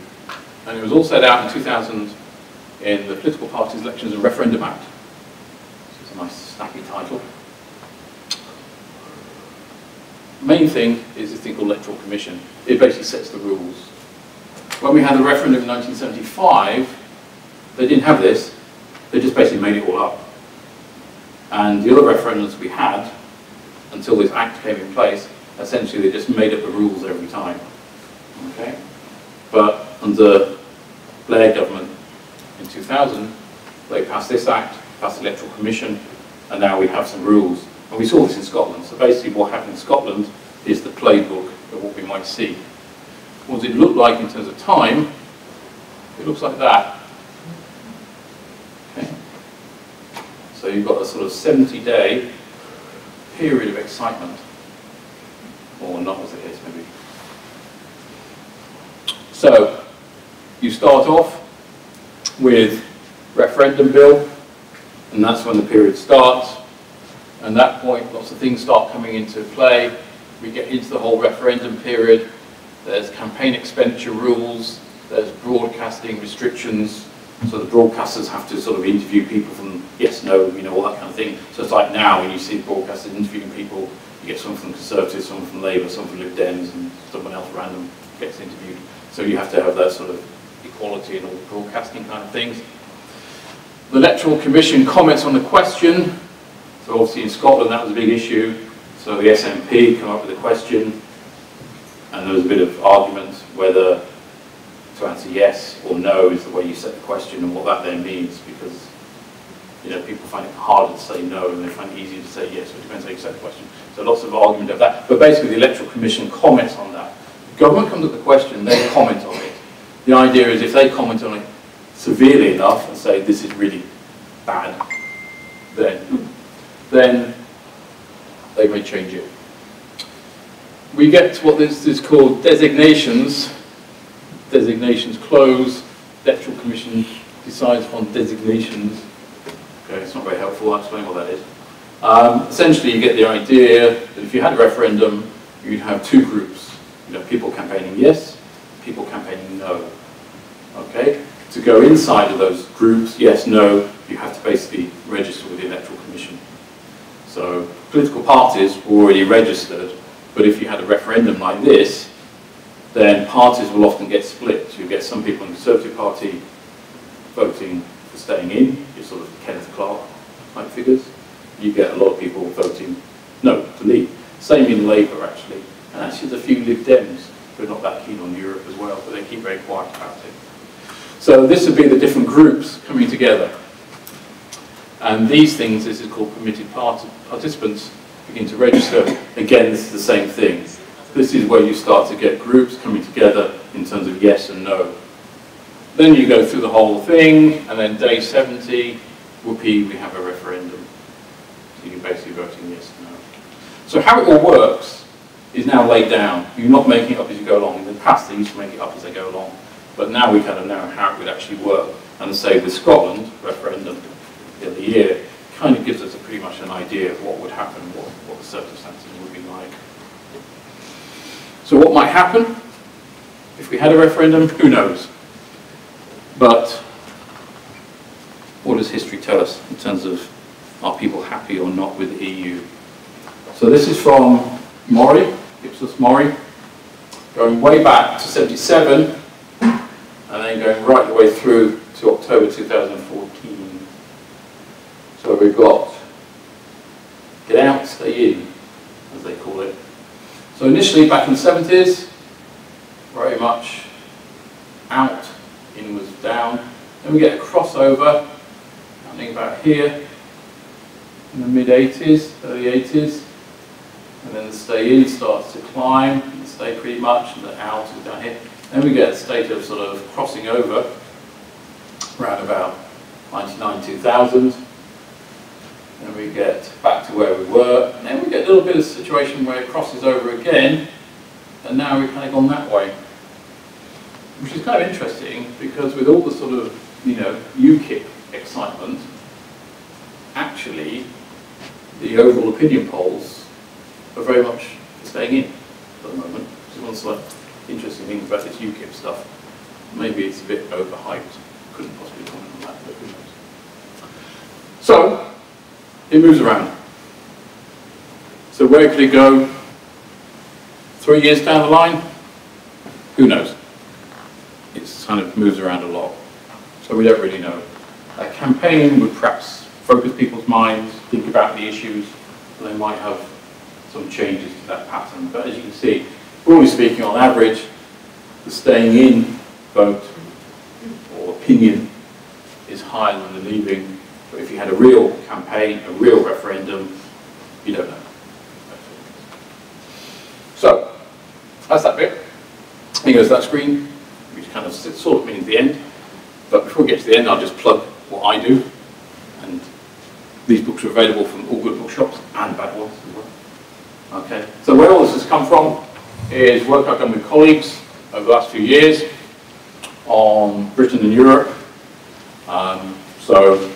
and it was all set out in 2000 in the Political Parties, Elections and Referendum Act. So it's a nice snappy title. The main thing is this thing called Electoral Commission. It basically sets the rules. When we had the referendum in 1975, they didn't have this. They just basically made it all up. And the other referendums we had, until this act came in place, essentially they just made up the rules every time. Okay? But under Blair government in 2000, they passed this act, passed the Electoral Commission, and now we have some rules. And we saw this in Scotland. So basically what happened in Scotland is the playbook of what we might see. What does it look like in terms of time? It looks like that. Okay. So you've got a sort of 70-day period of excitement. Or not, as it is, maybe. So, you start off with referendum bill, and that's when the period starts. And at that point, lots of things start coming into play. We get into the whole referendum period. There's campaign expenditure rules. There's broadcasting restrictions. So the broadcasters have to sort of interview people from yes, no, you know, all that kind of thing. So it's like now when you see broadcasters interviewing people, you get someone from Conservatives, someone from Labour, someone from Lib Dems, and someone else random gets interviewed. So you have to have that sort of equality and all the broadcasting kind of things. The Electoral Commission comments on the question. So obviously in Scotland that was a big issue. So the SNP come up with a question, and there was a bit of argument whether to answer yes or no is the way you set the question, and what that then means, because you know people find it harder to say no and they find it easier to say yes. So it depends how you set the question. So lots of argument of that. But basically the Electoral Commission comments on that. The government comes at the question, they comment on it. The idea is if they comment on it severely enough and say this is really bad, then they may change it. We get to what this is called designations. Designations close. Electoral Commission decides on designations. Okay, it's not very helpful. I'll explain what that is. Essentially, you get the idea that if you had a referendum, you'd have two groups. You know, people campaigning yes, people campaigning no. Okay? To go inside of those groups, yes, no, you have to basically register with the Electoral Commission. So political parties were already registered, but if you had a referendum like this, then parties will often get split. So you get some people in the Conservative Party voting for staying in, you're sort of Kenneth Clark type figures, you get a lot of people voting no to leave. Same in Labour, actually. And actually there's a few Lib Dems who are not that keen on Europe as well, but they keep very quiet about it. So this would be the different groups coming together. And these things, this is called permitted participants, begin to register. Again, this is the same thing. This is where you start to get groups coming together in terms of yes and no. Then you go through the whole thing, and then day 70, whoopee, we have a referendum. So you're basically voting yes and no. So how it all works is now laid down. You're not making it up as you go along. In the past, they used to make it up as they go along. But now we kind of know how it would actually work. And say with Scotland, referendum of the year, kind of gives us pretty much an idea of what would happen, what the circumstances would be like. So what might happen if we had a referendum? Who knows? But what does history tell us in terms of are people happy or not with the EU? So this is from Mori, Ipsos Mori, going way back to 77, and then going right the way through to October 2014. So we've got get out, stay in, as they call it. So initially back in the 70s, very much out, in was down. Then we get a crossover happening about here in the mid-80s, early 80s. And then the stay in starts to climb, and stay pretty much, and the out is down here. Then we get a state of sort of crossing over around about 99, 2000. Then we get back to where we were. And then we get a little bit of a situation where it crosses over again, and now we've kind of gone that way. Which is kind of interesting, because with all the sort of, UKIP excitement, actually, the overall opinion polls are very much staying in at the moment. Which is one slight interesting thing about this UKIP stuff. Maybe it's a bit overhyped. Couldn't possibly comment on that, but who knows. So, it moves around. So where could it go 3 years down the line? Who knows? It kind of moves around a lot. So we don't really know. A campaign would perhaps focus people's minds, think about the issues, and they might have some changes to that pattern. But as you can see, broadly speaking, on average, the staying in vote or opinion is higher than the leaving. But if you had a real campaign, a real referendum, you don't know. So, that's that bit. Here goes that screen, which kind of sort of means the end. But before we get to the end, I'll just plug what I do. And these books are available from all good bookshops and bad ones as well. Okay, so where all this has come from is work I've done with colleagues over the last few years on Britain and Europe. So,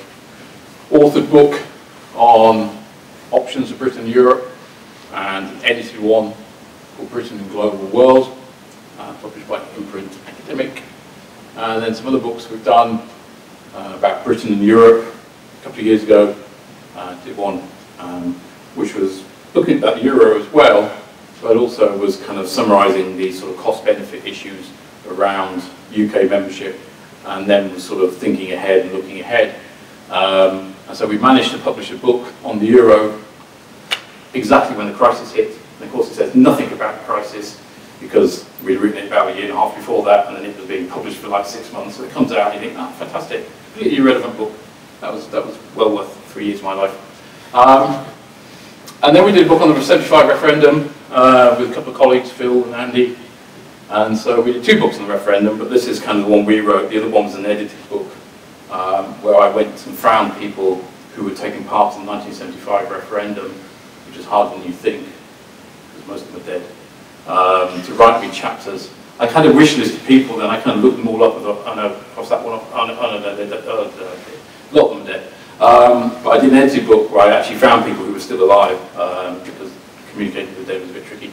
authored book on options of Britain and Europe, and an edited one called Britain and Global World, published by Imprint Academic. And then some other books we've done about Britain and Europe. A couple of years ago, did one which was looking at Euro as well, but also was kind of summarising the sort of cost-benefit issues around UK membership, and then was sort of thinking ahead and looking ahead. And so we managed to publish a book on the Euro exactly when the crisis hit. And of course it says nothing about the crisis, because we'd written it about a year and a half before that, and then it was being published for like 6 months. So it comes out and you think, ah, fantastic, completely irrelevant book. That was well worth 3 years of my life. And then we did a book on the 75 referendum with a couple of colleagues, Phil and Andy. And so we did 2 books on the referendum, but this is kind of the one we wrote. The other one was an edited book where I went and found people who were taking part in the 1975 referendum, which is harder than you think, because most of them are dead, to write me chapters. I kind of wish listed people, then I kind of looked them all up, and I know, cross that one off, a lot of them are dead. But I did an edited book where I actually found people who were still alive, because communicating with them was a bit tricky,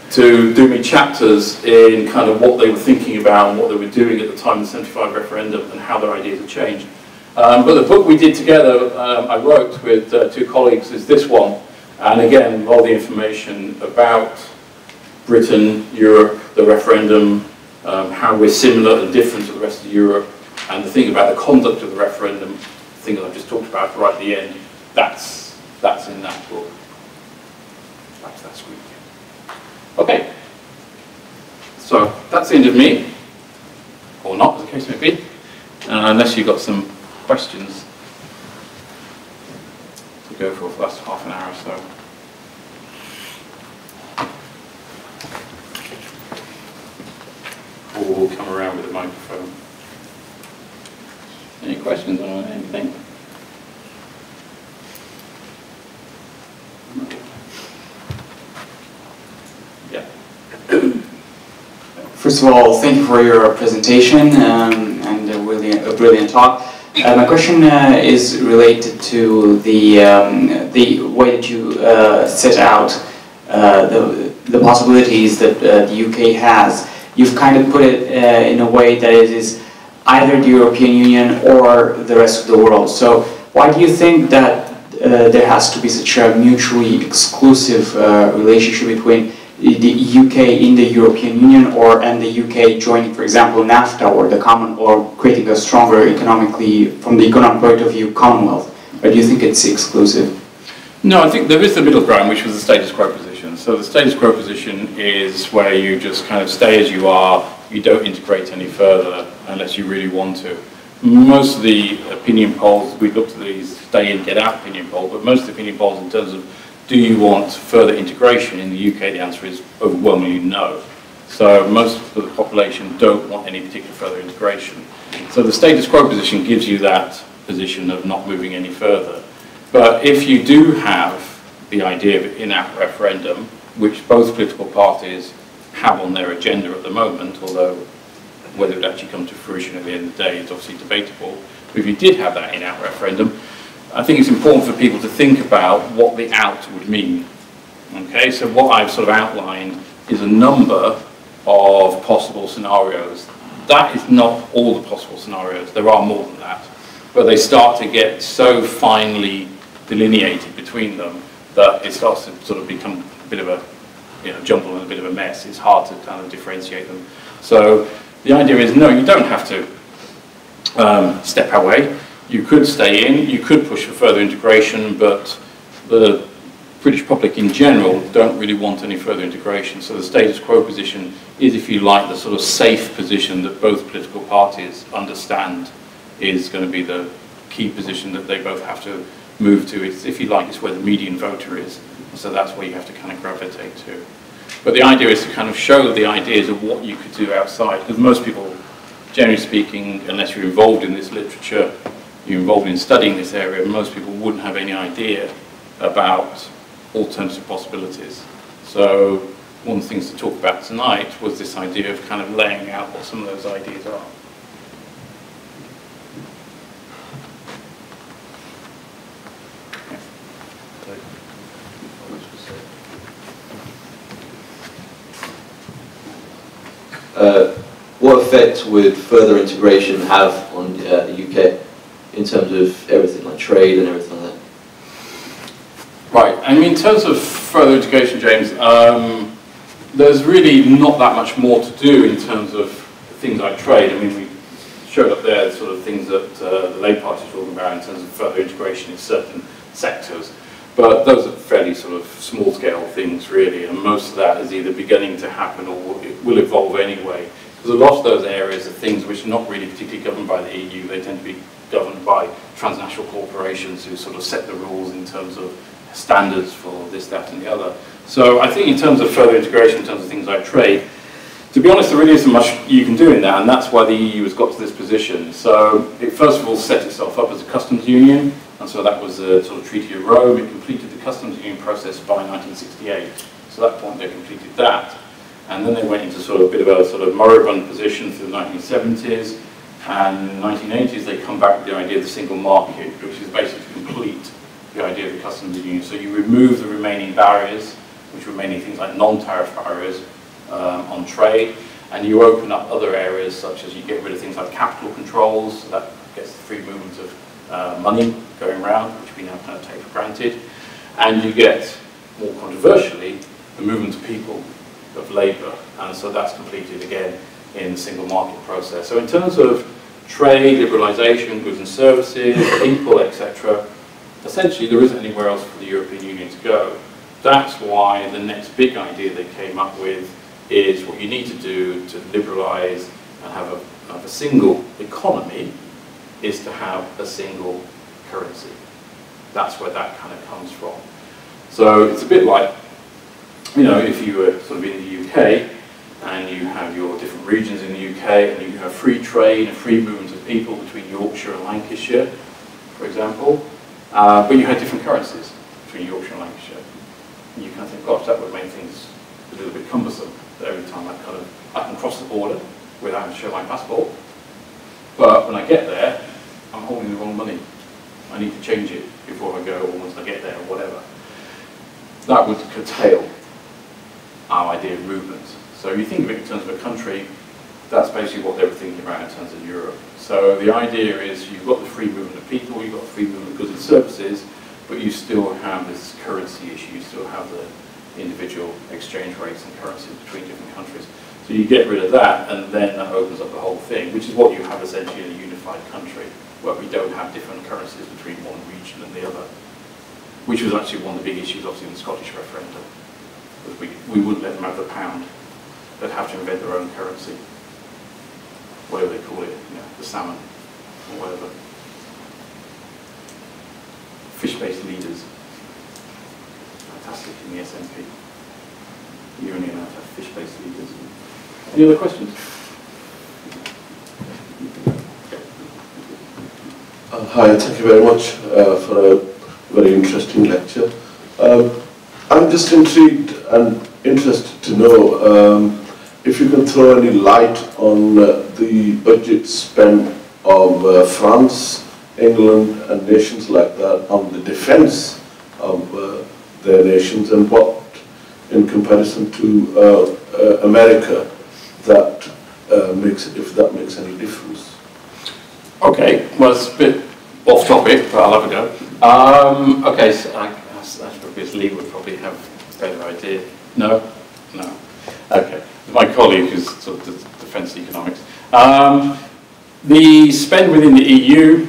to do me chapters in kind of what they were thinking about and what they were doing at the time of the 75 referendum and how their ideas had changed. But the book we did together, I wrote with 2 colleagues, is this one. And again, all the information about Britain, Europe, the referendum, how we're similar and different to the rest of Europe, and the thing about the conduct of the referendum things I've just talked about right at the end, that's in that book. Back to that screen again. Okay. So that's the end of me, or not, as the case may be, unless you've got some questions to go for the last half an hour or so. Or we'll come around with a microphone. Any questions on anything? Yeah. First of all, thank you for your presentation and a brilliant talk. My question is related to the way that you set out the possibilities that the UK has. You've kind of put it in a way that it is either the European Union or the rest of the world. So why do you think that there has to be such a mutually exclusive relationship between the UK in the European Union and the UK joining, for example, NAFTA or the common, or creating a stronger economically, from the economic point of view, Commonwealth? Or do you think it's exclusive? No, I think there is the middle ground, which was the status quo position. So the status quo position is where you just kind of stay as you are, you don't integrate any further unless you really want to. Most of the opinion polls, we looked at these stay in, get out opinion polls, but most of the opinion polls in terms of do you want further integration in the UK, the answer is overwhelmingly no. So most of the population don't want any particular further integration. So the status quo position gives you that position of not moving any further. But if you do have the idea of an in-out referendum, which both political parties have on their agenda at the moment, although whether it would actually come to fruition at the end of the day is obviously debatable, but if you did have that in-out referendum, I think it's important for people to think about what the out would mean. Okay, so what I've sort of outlined is a number of possible scenarios. That is not all the possible scenarios, there are more than that, but they start to get so finely delineated between them that it starts to sort of become a bit of a jumble and a bit of a mess. It's hard to kind of differentiate them. So the idea is, no, you don't have to step away. You could stay in, you could push for further integration, but the British public in general don't really want any further integration. So the status quo position is, if you like, the sort of safe position that both political parties understand is going to be the key position that they both have to move to. It's, if you like, it's where the median voter is. So that's where you have to kind of gravitate to. But the idea is to kind of show the ideas of what you could do outside, because most people, generally speaking, unless you're involved in this literature, you're involved in studying this area, most people wouldn't have any idea about alternative possibilities. So one of the things to talk about tonight was this idea of kind of laying out what some of those ideas are. What effect would further integration have on the UK in terms of everything like trade and everything like that? Right, I mean, in terms of further integration, James, there's really not that much more to do in terms of things like trade. I mean, we showed up there the sort of things that the Labour Party is talking about in terms of further integration in certain sectors. But those are fairly sort of small-scale things, really, and most of that is either beginning to happen or it will evolve anyway. Because a lot of those areas are things which are not really particularly governed by the EU. They tend to be governed by transnational corporations who sort of set the rules in terms of standards for this, that, and the other. So I think in terms of further integration, in terms of things like trade, to be honest, there really isn't much you can do in that, and that's why the EU has got to this position. So it first of all set itself up as a customs union, and so that was the sort of Treaty of Rome. It completed the customs union process by 1968. So at that point they completed that. And then they went into sort of a bit of a sort of moribund position through the 1970s. And in the 1980s they come back with the idea of the single market, which is basically to complete the idea of the customs union. So you remove the remaining barriers, which were mainly things like non-tariff barriers on trade, and you open up other areas such as you get rid of things like capital controls, so that gets the free movement of money going around, which we now kind of take for granted, and you get, more controversially, the movement of people, of labour, and so that's completed again in the single market process. So in terms of trade, liberalisation, goods and services, people, etc., essentially there isn't anywhere else for the European Union to go. That's why the next big idea they came up with is what you need to do to liberalise and have a single economy is to have a single currency. That's where that kind of comes from. So it's a bit like, you know, if you were sort of in the UK and you have your different regions in the UK and you have free trade and free movement of people between Yorkshire and Lancashire, for example, but you had different currencies between Yorkshire and Lancashire. And you kind of think, gosh, that would make things a little bit cumbersome. Every time I can cross the border without having to show my passport, but when I get there, I'm holding the wrong money. I need to change it before I go, or once I get there, or whatever. That would curtail our idea of movement. So if you think of it in terms of a country, that's basically what they were thinking about in terms of Europe. So the idea is you've got the free movement of people, you've got the free movement of goods and services, but you still have this currency issue, you still have the individual exchange rates and currencies between different countries. So you get rid of that, and then that opens up the whole thing, which is what you have essentially in a unified country, where we don't have different currencies between one region and the other, which was actually one of the big issues obviously in the Scottish referendum. We wouldn't let them have the pound. They'd have to invent their own currency, whatever they call it, you know, the salmon, or whatever. Fish-based leaders. Fantastic in the SNP. You're only allowed to have fish-based leaders. Any other questions? Hi, thank you very much for a very interesting lecture. I'm just intrigued and interested to know if you can throw any light on the budget spent of France, England and nations like that on the defence of their nations, and what, in comparison to America, that if that makes any difference. Okay, well it's a bit off topic, but I'll have a go. Okay, so I suppose Lee would probably have a better idea. No? No. Okay. My colleague who's sort of defence economics. The spend within the EU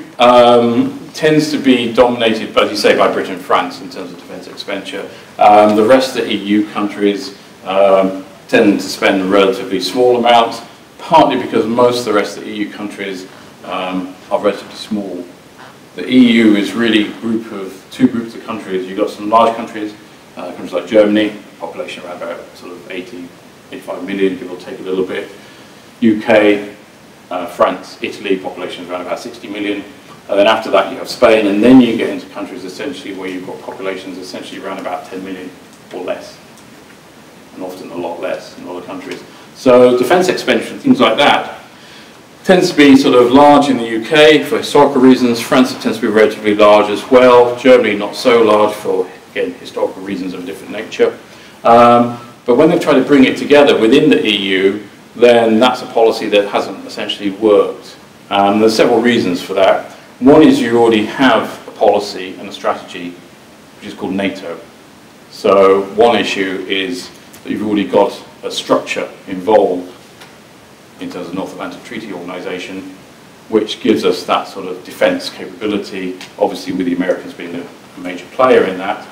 tends to be dominated, as you say, by Britain and France in terms of defence expenditure. The rest of the EU countries tend to spend a relatively small amount, partly because most of the rest of the EU countries are relatively small. The EU is really two groups of countries. You've got some large countries, countries like Germany, population around about sort of 85 million, give or take a little bit. UK, France, Italy, population around about 60 million. And then after that you have Spain, and then you get into countries essentially where you've got populations essentially around about 10 million or less, and often a lot less in a lot of countries. So defence expenditure and things like that tends to be sort of large in the UK for historical reasons. France tends to be relatively large as well. Germany not so large for, again, historical reasons of a different nature. But when they've tried to bring it together within the EU, then that's a policy that hasn't essentially worked. There's several reasons for that. One is you already have a policy and a strategy which is called NATO. So one issue is that you've already got a structure involved in terms of North Atlantic Treaty Organization, which gives us that sort of defense capability, obviously with the Americans being a major player in that.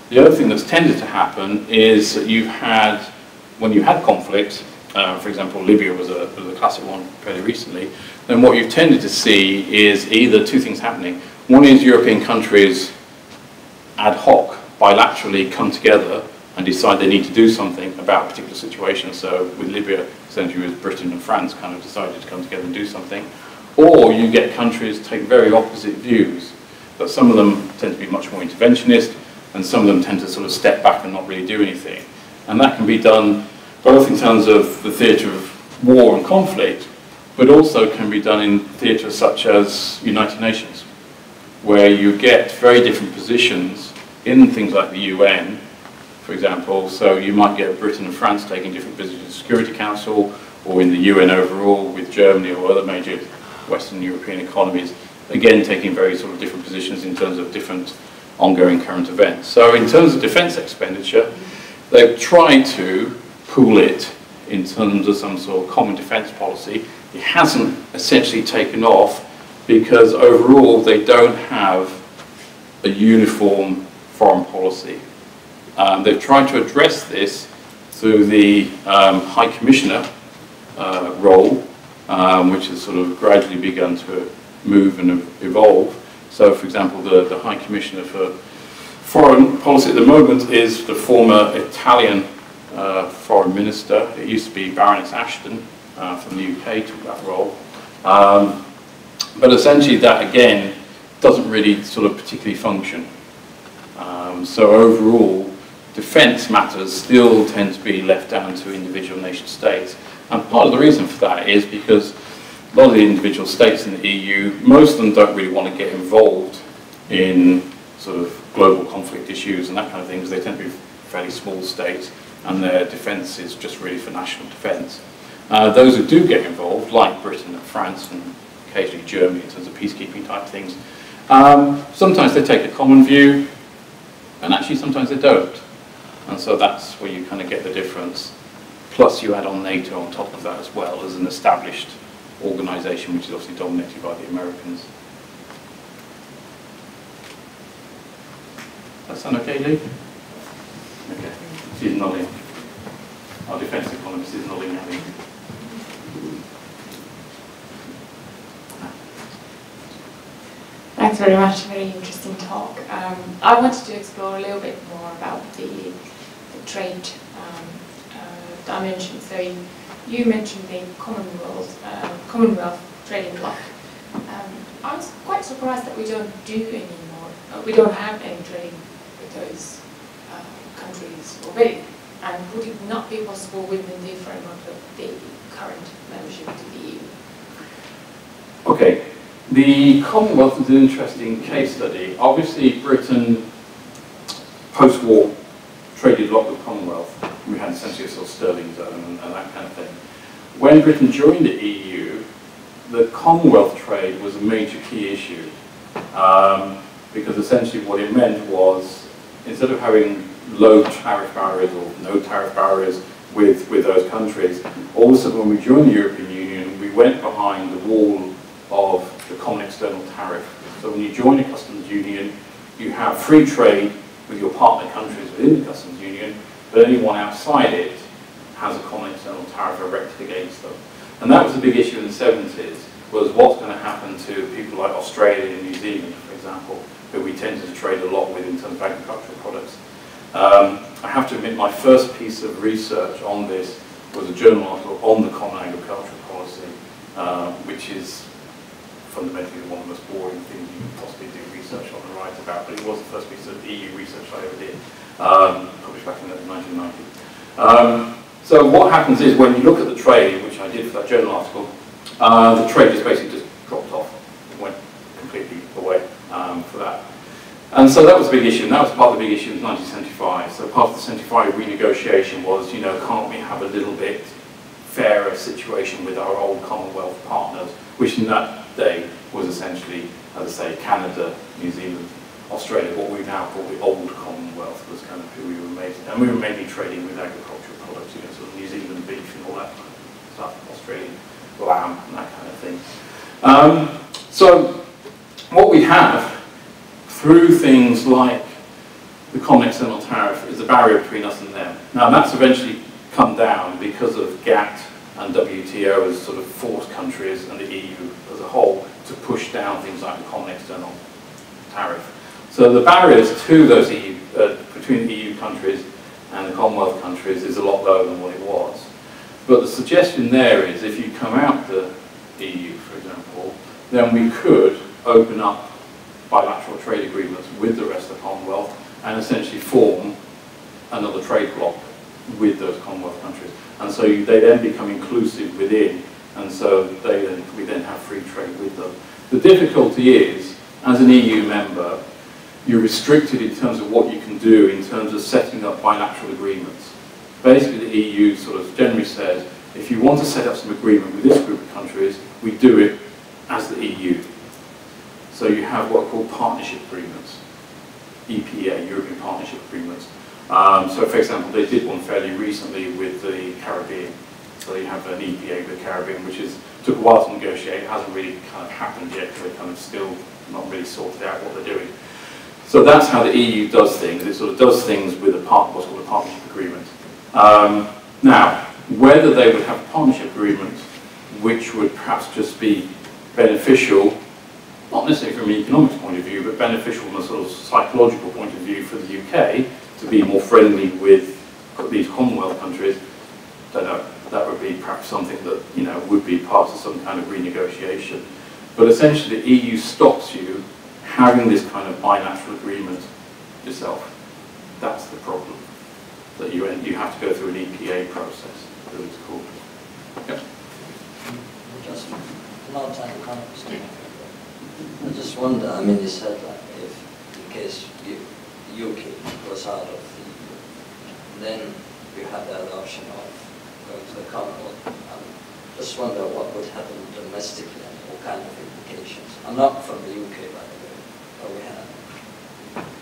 The other thing that's tended to happen is that you've had, when you had conflict, for example, Libya was a classic one fairly recently, then what you've tended to see is either two things happening. One is European countries ad hoc, bilaterally come together and decide they need to do something about a particular situation. So with Libya, essentially with Britain and France kind of decided to come together and do something. Or you get countries take very opposite views, that some of them tend to be much more interventionist, and some of them tend to sort of step back and not really do anything. And that can be done both in terms of the theatre of war and conflict, but also can be done in theatres such as United Nations, where you get very different positions in things like the UN, for example. So you might get Britain and France taking different positions in the Security Council, or in the UN overall with Germany or other major Western European economies, again taking very sort of different positions in terms of different ongoing current events. So in terms of defence expenditure, they've tried to pool it in terms of some sort of common defence policy. it hasn't essentially taken off because overall they don't have a uniform foreign policy. They've tried to address this through the High Commissioner role, which has sort of gradually begun to move and evolve. So, for example, the High Commissioner for Foreign Policy at the moment is the former Italian Foreign Minister. It used to be Baroness Ashton from the UK, took that role. But essentially that, again, doesn't really sort of particularly function. So overall, defence matters still tend to be left down to individual nation states. And part of the reason for that is because a lot of the individual states in the EU, most of them don't really want to get involved in sort of global conflict issues and that kind of thing, because they tend to be fairly small states, and their defence is just really for national defence. Those who do get involved, like Britain and France and occasionally Germany in terms of peacekeeping type things, sometimes they take a common view, and actually sometimes they don't. And so that's where you kind of get the difference. Plus you add on NATO on top of that as well as an established organisation which is obviously dominated by the Americans. Does that sound okay, Lee? Okay. She's nodding. Our defence economist is nodding at me. Thanks very much, very interesting talk. I wanted to explore a little bit more about the trade dimension. So you mentioned the Commonwealth trading bloc. I was quite surprised that we don't do any more. We don't have any trading with those countries already. And would it not be possible within the framework of the current membership to the EU? Okay. The Commonwealth is an interesting case study. Obviously, Britain, post-war, traded a lot with the Commonwealth. We had essentially a sort of sterling zone and that kind of thing. When Britain joined the EU, the Commonwealth trade was a major key issue. Because essentially what it meant was, instead of having low tariff barriers or no tariff barriers with those countries, all of a sudden when we joined the European Union, we went behind the wall of the common external tariff. So when you join a customs union, you have free trade with your partner countries within the customs union, but anyone outside it has a common external tariff erected against them. And that was a big issue in the 70s, was what's going to happen to people like Australia and New Zealand, for example, who we tended to trade a lot with in terms of agricultural products. I have to admit my first piece of research on this was a journal article on the common agricultural policy, which is fundamentally one of the most boring things you can possibly do research on and write about, but it was the first piece of EU research I ever did, published back in 1990. So what happens is when you look at the trade, which I did for that journal article, the trade just basically just dropped off, went completely away for that. And so that was a big issue, and that was part of the big issue in 1975. So part of the 75 renegotiation was, you know, can't we have a little bit fairer situation with our old Commonwealth partners, which in that day was essentially, as I say, Canada, New Zealand, Australia, what we now call the old Commonwealth was kind of who we were mainly, and we were mainly trading with agricultural products, you know, sort of New Zealand beef and all that kind of stuff, Australian lamb and that kind of thing. So what we have through things like the common external tariff is a barrier between us and them. Now that's eventually come down because of GATT and WTO as sort of forced countries and the EU as a whole to push down things like the common external tariff. So the barriers to those EU, between the EU countries and the Commonwealth countries is a lot lower than what it was. But the suggestion there is if you come out the EU, for example, then we could open up bilateral trade agreements with the rest of the Commonwealth and essentially form another trade bloc with those Commonwealth countries. And so they then become inclusive within, and so we then have free trade with them. The difficulty is, as an EU member, you're restricted in terms of what you can do in terms of setting up bilateral agreements. Basically the EU sort of generally says, if you want to set up some agreement with this group of countries, we do it as the EU. So you have what are called partnership agreements, EPA, European Partnership Agreements. So for example, they did one fairly recently with the Caribbean, So you have an EPA with the Caribbean, which took a while to negotiate. It hasn't really kind of happened yet, because they're kind of still not really sorted out what they're doing. So that's how the EU does things. It sort of does things with what's called a partnership agreement. Now, whether they would have a partnership agreement which would perhaps just be beneficial, not necessarily from an economics point of view, but beneficial from a sort of psychological point of view for the UK to be more friendly with these Commonwealth countries, don't know. That would be perhaps something that, you know, would be part of some kind of renegotiation. But essentially, the EU stops you having this kind of bilateral agreement yourself. That's the problem. That you have to go through an EPA process, that it's called. Yep. Just another time economist. I just wonder, I mean, you said like if in case UK goes out of the EU, then you have the other option of going to the Commonwealth. Just wonder what would happen domestically and what kind of implications. I'm not from the UK, by the way, but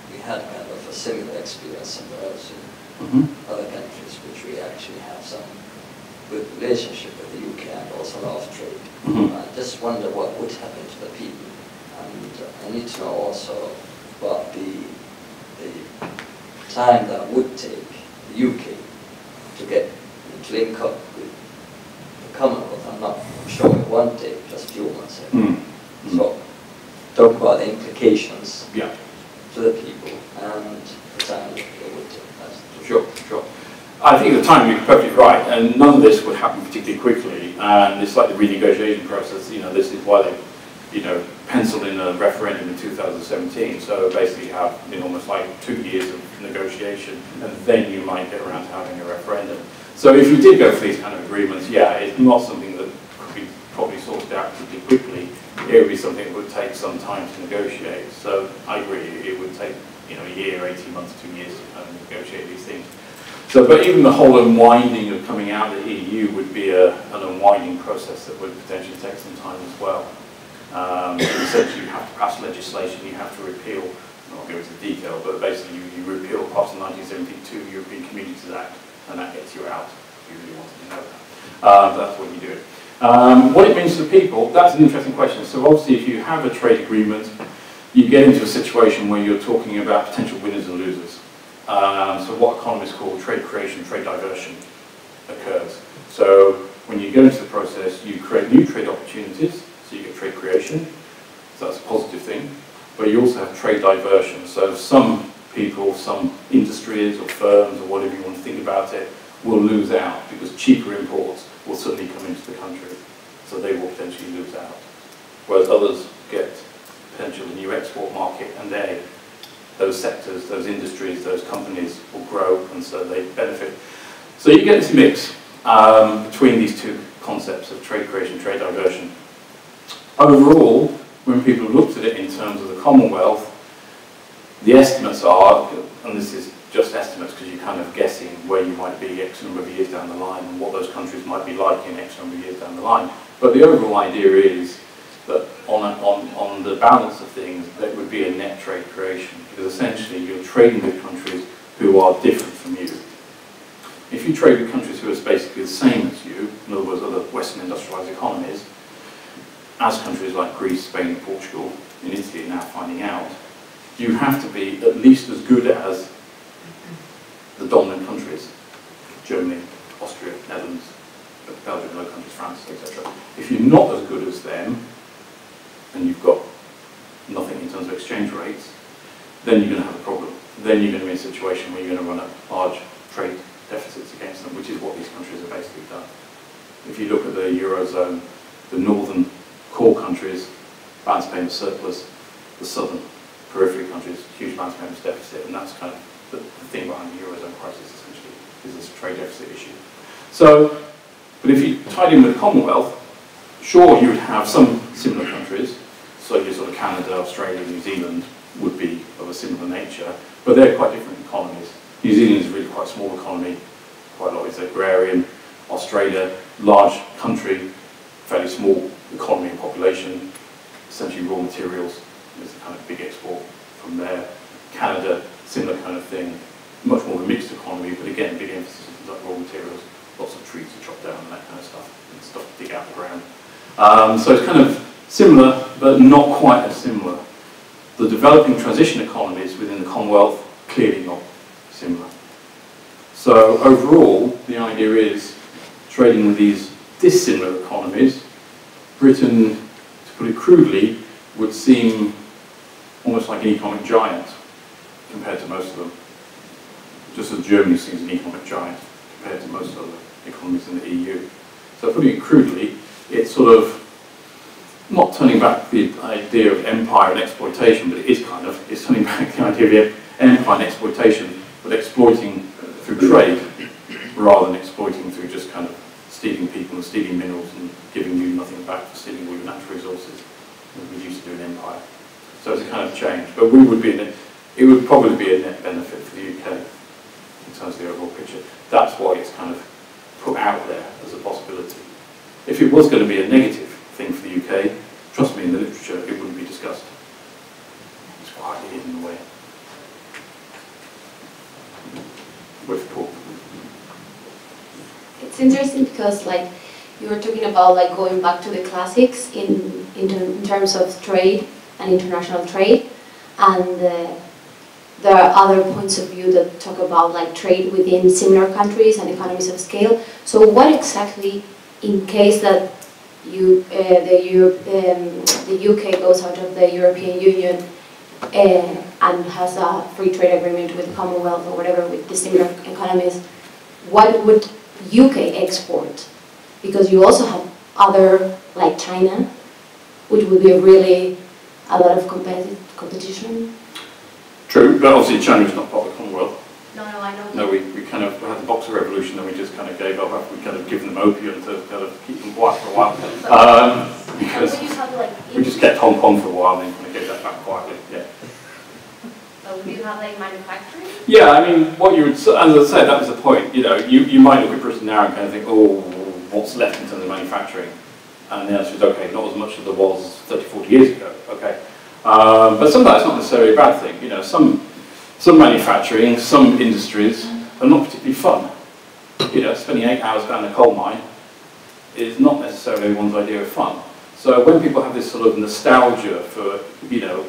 we had kind of a similar experience somewhere else in other countries, which we actually have some good relationship with the UK and also a lot of trade. I just wonder what would happen to the people. And I need to know also about the time that would take the UK to get to link up with the Commonwealth. I'm sure it won't take just a few months. So talk about the implications to the people and the time that it would take. Sure. I think at the time you're perfectly right, and none of this would happen particularly quickly. And it's like the renegotiation process. You know, this is why they, you know, penciled in a referendum in 2017. So basically, you have almost like 2 years of negotiation, and then you might get around to having a referendum. So if you did go for these kind of agreements, yeah, it's not something that could be probably sorted out pretty quickly. It would be something that would take some time to negotiate. So I agree, it would take, you know, a year, 18 months, 2 years to kind of negotiate these things. So, but even the whole unwinding of coming out of the EU would be an unwinding process that would potentially take some time as well. Essentially, you have to pass legislation, you have to repeal, I won't go into the detail, but basically you repeal part of the 1972 European Communities Act, and that gets you out, if you really wanted to know that. That's what you do. What it means to the people, that's an interesting question. So obviously if you have a trade agreement, you get into a situation where you're talking about potential winners and losers. So what economists call trade creation, trade diversion occurs. So when you go into the process, you create new trade opportunities, so you get trade creation, so that's a positive thing, but you also have trade diversion. So some people, some industries or firms or whatever you want to think about it, will lose out because cheaper imports will suddenly come into the country, so they will potentially lose out. Whereas others get potential new export market, and those sectors, those industries, those companies will grow, and so they benefit. So you get this mix between these two concepts of trade creation, trade diversion. Overall, when people looked at it in terms of the Commonwealth, the estimates are, and this is just estimates because you're kind of guessing where you might be X number of years down the line and what those countries might be like in X number of years down the line. But the overall idea is that on the balance of things, there would be a net trade creation, because essentially you're trading with countries who are different from you. If you trade with countries who are basically the same as you, in other words, other Western industrialised economies, as countries like Greece, Spain, Portugal, and Italy are now finding out, you have to be at least as good as the dominant countries, Germany, Austria, Netherlands, Belgium, Low Countries, France, etc. If you're not as good as them, and you've got nothing in terms of exchange rates, then you're going to have a problem. Then you're going to be in a situation where you're going to run up large trade deficits against them, which is what these countries have basically done. If you look at the Eurozone, the northern core countries, balance payment surplus, the southern periphery countries, huge balance payments deficit, and that's kind of the thing behind the Eurozone crisis, essentially, is this trade deficit issue. So, but if you tied in with the Commonwealth, sure, you would have some similar countries, so your sort of Canada, Australia, New Zealand would be of a similar nature, but they're quite different economies. New Zealand is really quite a small economy, quite a lot is agrarian. Australia, large country, fairly small economy and population, essentially raw materials is the kind of big export from there. Canada, similar kind of thing, much more of a mixed economy, but again, big emphasis on raw materials, lots of trees to chop down and that kind So it's kind of similar, but not quite as similar. The developing transition economies within the Commonwealth, clearly not similar. So overall, the idea is trading with these dissimilar economies, Britain, to put it crudely, would seem almost like an economic giant compared to most of them. Just as Germany seems an economic giant compared to most other economies in the EU. So putting it crudely, it's sort of not turning back the idea of empire and exploitation, but it is kind of, it's turning back the idea of empire and exploitation, but exploiting through trade, rather than exploiting through just kind of stealing people and stealing minerals and giving you nothing back for stealing all your natural resources, as we used to do in empire. So it's a kind of change, but we would be in it would probably be a net benefit for the UK in terms of the overall picture. That's why it's kind of put out there as a possibility. If it was going to be a negative thing for the UK, trust me, in the literature, it wouldn't be discussed. It's quietly hidden away. With talk. It's interesting because, like, you were talking about like going back to the classics in terms of trade and international trade, and there are other points of view that talk about like trade within similar countries and economies of scale. So what exactly, in case that the UK goes out of the European Union and has a free trade agreement with the Commonwealth or whatever with the similar economies, what would UK export? Because you also have other, like China, which would be really a lot of competition. True, but obviously China is not part of the Commonwealth. No, I know. No, we kind of had the Boxer Revolution and we just kind of gave up after we kind of given them opium to kind of keep them quiet for a while. Because we just kept Hong Kong for a while and then kind of gave that back quietly, yeah. So would you have like manufacturing? Yeah, I mean, what you would, as I said, that was the point. You know, you might look at Britain now and kind of think, oh, what's left in terms of manufacturing? And the answer is, okay, not as much as there was 30, 40 years ago, okay. But some of that's not necessarily a bad thing. You know, some manufacturing, some industries are not particularly fun. You know, spending 8 hours down a coal mine is not necessarily everyone's idea of fun. So when people have this sort of nostalgia for, you know,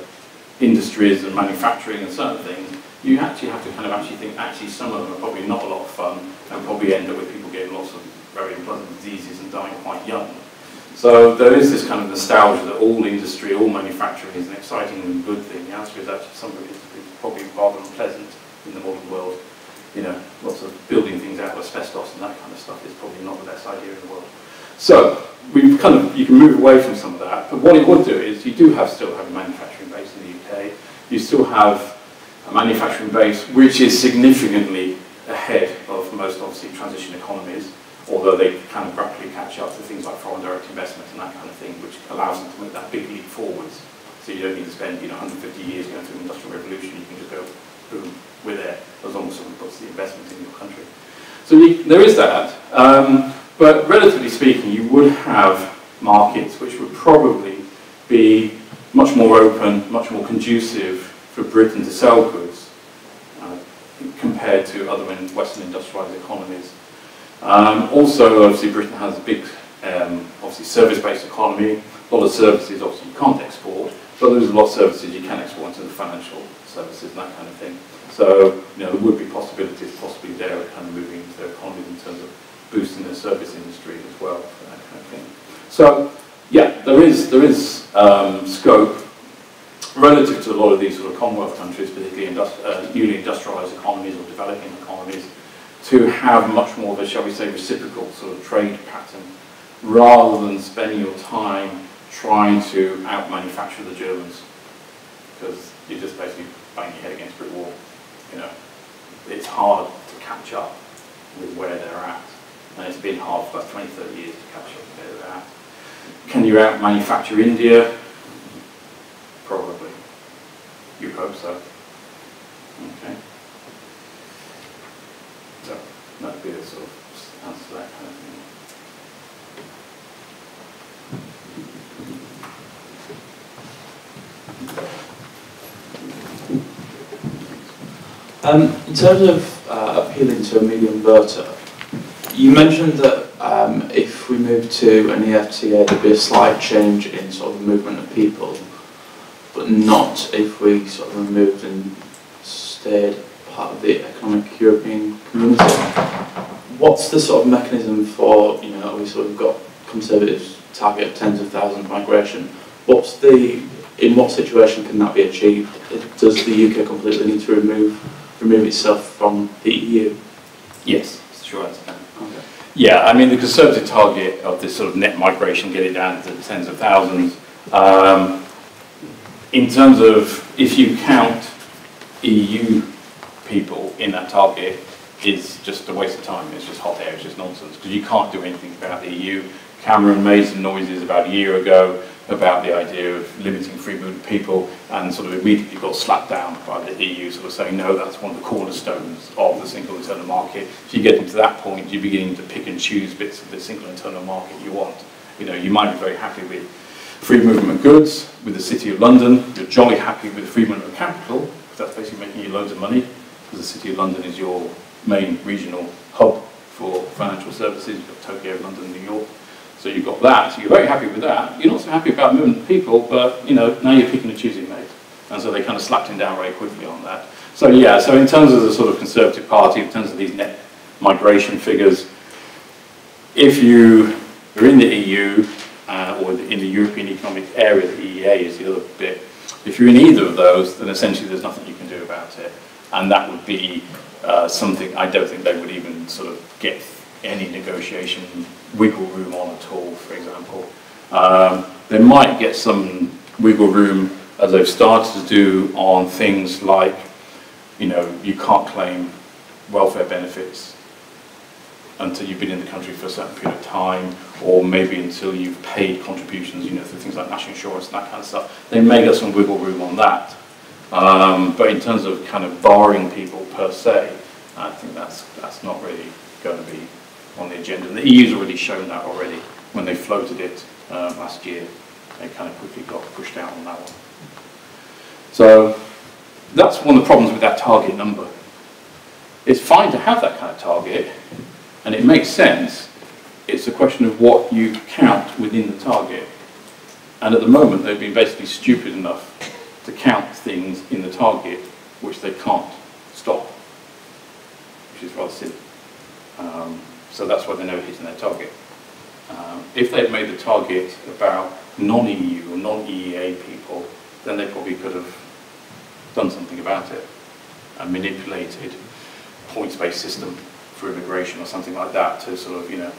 industries and manufacturing and certain things, you actually have to kind of actually think, actually some of them are probably not a lot of fun and probably end up with people getting lots of very unpleasant diseases and dying quite young. So there is this kind of nostalgia that all industry, all manufacturing is an exciting and good thing. The answer is actually some of it is probably rather unpleasant in the modern world. You know, lots of building things out of asbestos and that kind of stuff is probably not the best idea in the world. So we've kind of, you can move away from some of that, but what it would do is you do still have a manufacturing base in the UK. You still have a manufacturing base which is significantly ahead of most obviously transition economies, although they kind of gradually catch up to things like foreign direct investment and that kind of thing, which allows them to make that big leap forwards. So you don't need to spend 150 years going through the Industrial Revolution. You can just go, boom, we're there, as long as someone puts the investment in your country. So there is that, but relatively speaking, you would have markets which would probably be much more open, much more conducive for Britain to sell goods compared to other Western industrialised economies. Also, obviously, Britain has a big, obviously, service-based economy. A lot of services, obviously, you can't export, but there's a lot of services you can export into the financial services and that kind of thing. So, you know, there would be possibilities possibly there of kind of moving into their economies in terms of boosting their service industry as well, that kind of thing. So, yeah, there is scope relative to a lot of these sort of Commonwealth countries, particularly newly industrialised economies or developing economies, to have much more of a, shall we say, reciprocal sort of trade pattern, rather than spending your time trying to out-manufacture the Germans, because you're just basically banging your head against a brick wall. You know, it's hard to catch up with where they're at, and it's been hard for about 20, 30 years to catch up with where they're at. Can you out-manufacture India? Probably. You hope so. Okay. So that'd be a sort of answer to that kind of thing. In terms of appealing to a medium voter, You mentioned that if we move to an EFTA, there'd be a slight change in sort of the movement of people, but not if we sort of removed and stayed part of the economic European community. What's the sort of mechanism for, you know, we've got Conservatives target tens of thousands migration. In what situation can that be achieved? Does the UK completely need to remove itself from the EU? Yes, that's the short answer. Okay. Yeah, I mean the Conservative target of this sort of net migration, get it down to tens of thousands. In terms of if you count EU people in that target, is just a waste of time. It's just hot air. It's just nonsense because you can't do anything about the EU. Cameron made some noises about a year ago about the idea of limiting free movement of people, and sort of immediately got slapped down by the EU, sort of saying no, that's one of the cornerstones of the single internal market. If you get into that point, you're beginning to pick and choose bits of the single internal market you want. You know, you might be very happy with free movement of goods with the City of London. You're jolly happy with the free movement of capital, because that's basically making you loads of money, because the City of London is your main regional hub for financial services. You've got Tokyo, London, New York. So you've got that, so you're very happy with that. You're not so happy about movement of people, but you know, now you're picking and choosing, mate. And so they kind of slapped him down very quickly on that. So yeah, so in terms of the sort of Conservative Party, in terms of these net migration figures, if you are in the EU, or in the European Economic Area, the EEA is the other bit, if you're in either of those, then essentially there's nothing you can do about it. And that would be something I don't think they would even sort of get any negotiation wiggle room on at all, for example. They might get some wiggle room, as they've started to do, on things like, you know, you can't claim welfare benefits until you've been in the country for a certain period of time, or maybe until you've paid contributions, you know, for things like national insurance and that kind of stuff. They may get some wiggle room on that. But in terms of kind of barring people per se, I think that's not really going to be on the agenda. And the EU's already shown that already when they floated it last year. They kind of quickly got pushed out on that one. So that's one of the problems with that target number. It's fine to have that kind of target, and it makes sense. It's a question of what you count within the target. And at the moment, they've been basically stupid enough to count things in the target which they can't stop, which is rather silly. So that's why they're never hitting their target. If they'd made the target about non-EU or non-EEA people, then they probably could have done something about it and manipulated a points-based system for immigration or something like that to sort of, you know,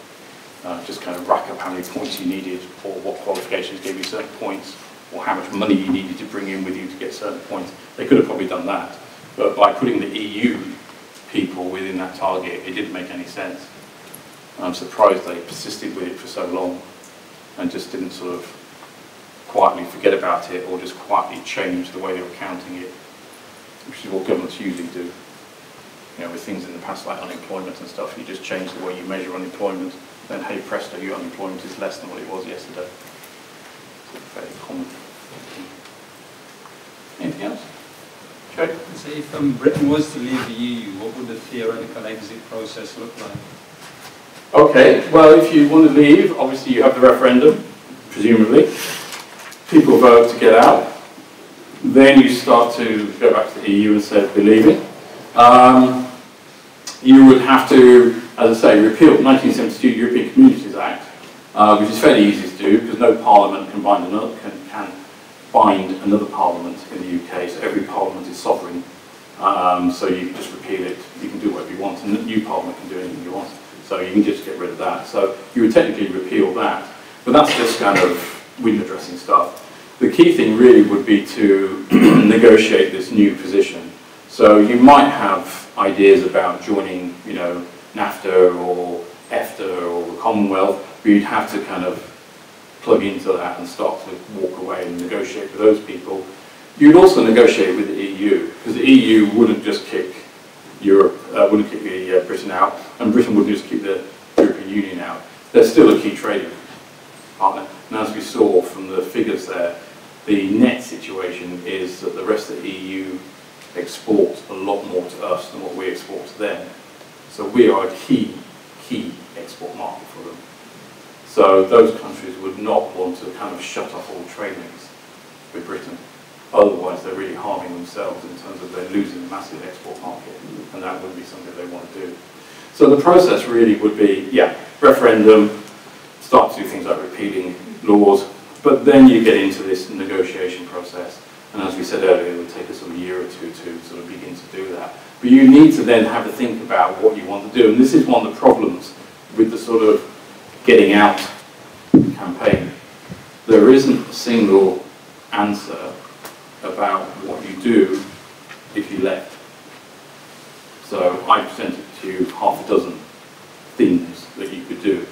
just kind of rack up how many points you needed, or what qualifications gave you certain points, or how much money you needed to bring in with you to get certain points. They could have probably done that. But by putting the EU people within that target, it didn't make any sense. I'm surprised they persisted with it for so long and just didn't sort of quietly forget about it, or just quietly change the way they were counting it, which is what governments usually do. You know, with things in the past like unemployment and stuff, you just change the way you measure unemployment, then hey presto, your unemployment is less than what it was yesterday. It's very common. Anything else? Okay. So if Britain was to leave the EU, what would the theoretical exit process look like? Okay, well, if you want to leave, obviously you have the referendum, presumably. People vote to get out. Then you start to go back to the EU and say we're leaving. You would have to, as I say, repeal the 1972 European Communities Act, which is fairly easy to do because no parliament can bind another, can bind another parliament in the UK, so every parliament is sovereign. So you can just repeal it, you can do whatever you want, and the new parliament can do anything you want. So you can just get rid of that. So you would technically repeal that, but that's just kind of window dressing stuff. The key thing really would be to negotiate this new position. So you might have ideas about joining, you know, NAFTA or EFTA or the Commonwealth, but you'd have to kind of plug into that and start to walk away and negotiate with those people. You'd also negotiate with the EU, because the EU wouldn't just kick Europe, wouldn't kick Britain out, and Britain wouldn't just kick the European Union out. They're still a key trading partner. And as we saw from the figures there, the net situation is that the rest of the EU exports a lot more to us than what we export to them. So we are a key export market for them. So those countries would not want to kind of shut off all trade links with Britain. Otherwise, they're really harming themselves in terms of they're losing a massive export market, and that wouldn't be something they want to do. So the process really would be, yeah, referendum, start to do things like repealing laws, but then you get into this negotiation process. And as we said earlier, it would take us a year or two to sort of begin to do that. But you need to then have a think about what you want to do. And this is one of the problems with the sort of getting out campaign. There isn't a single answer about what you do if you left. So I presented to you half a dozen things that you could do.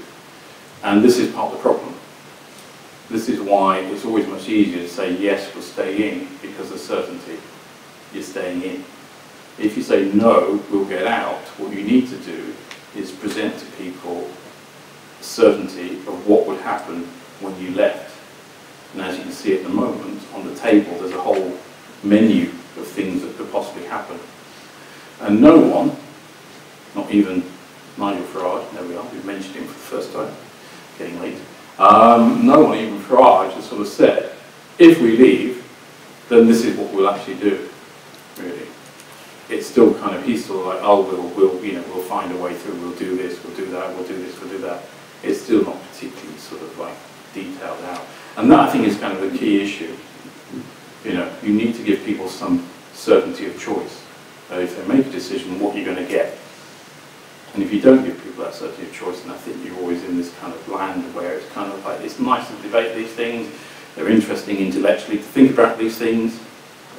And this is part of the problem. This is why it's always much easier to say, yes, we'll stay in, because of certainty. You're staying in. If you say, no, we'll get out, what you need to do is present to people certainty of what would happen when you left. And as you can see at the moment, on the table, there's a whole menu of things that could possibly happen. And no one, not even Nigel Farage, there we are, we've mentioned him for the first time, getting late. No one, even Farage, has sort of said, if we leave, then this is what we'll actually do, really. It's still kind of, he's still like, oh, we'll find a way through, we'll do this, we'll do that, we'll do this, we'll do that. It's still not particularly sort of like detailed out. And that, I think, is kind of the key issue. You know, you need to give people some certainty of choice. If they make a decision, what you're going to get. And if you don't give people that certainty of choice, then I think you're always in this kind of land where it's kind of like, it's nice to debate these things, they're interesting intellectually to think about these things,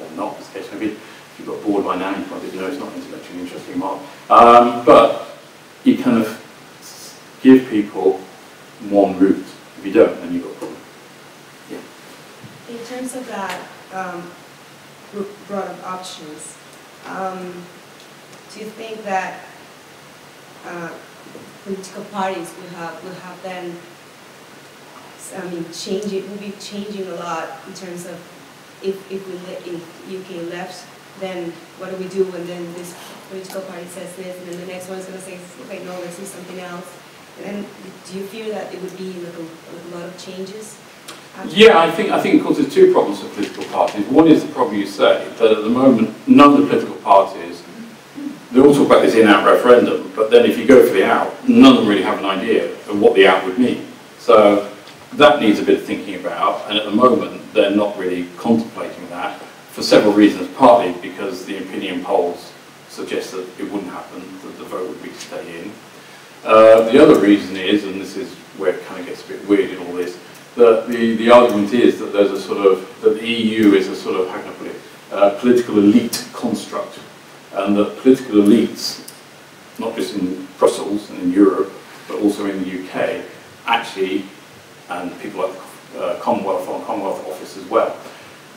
or not, as the case may be. If you've got bored by now, you probably know it's not intellectually interesting, Mark. But you kind of give people one route. If you don't, then you've got a problem. Yeah. In terms of that broad of options, do you think that political parties will have then, will be changing a lot in terms of if UK left, then what do we do? And then this political party says this, and then the next one is going to say, okay, no, let's do something else. And then, do you fear that it would be like a lot of changes? Yeah, I think of course there's two problems with political parties. One is the problem you say, that at the moment none of the political parties, they all talk about this in-out referendum, but then if you go for the out, none of them really have an idea of what the out would mean. So that needs a bit of thinking about, and at the moment they're not really contemplating that for several reasons, partly because the opinion polls suggest that it wouldn't happen, that the vote would be to stay in. The other reason is, and this is where it kind of gets a bit weird in all this, that the argument is that there's a sort of, that the EU is a sort of, how can I put it, political elite construct, and that political elites, not just in Brussels and in Europe, but also in the UK, actually, and people like the Commonwealth Office as well.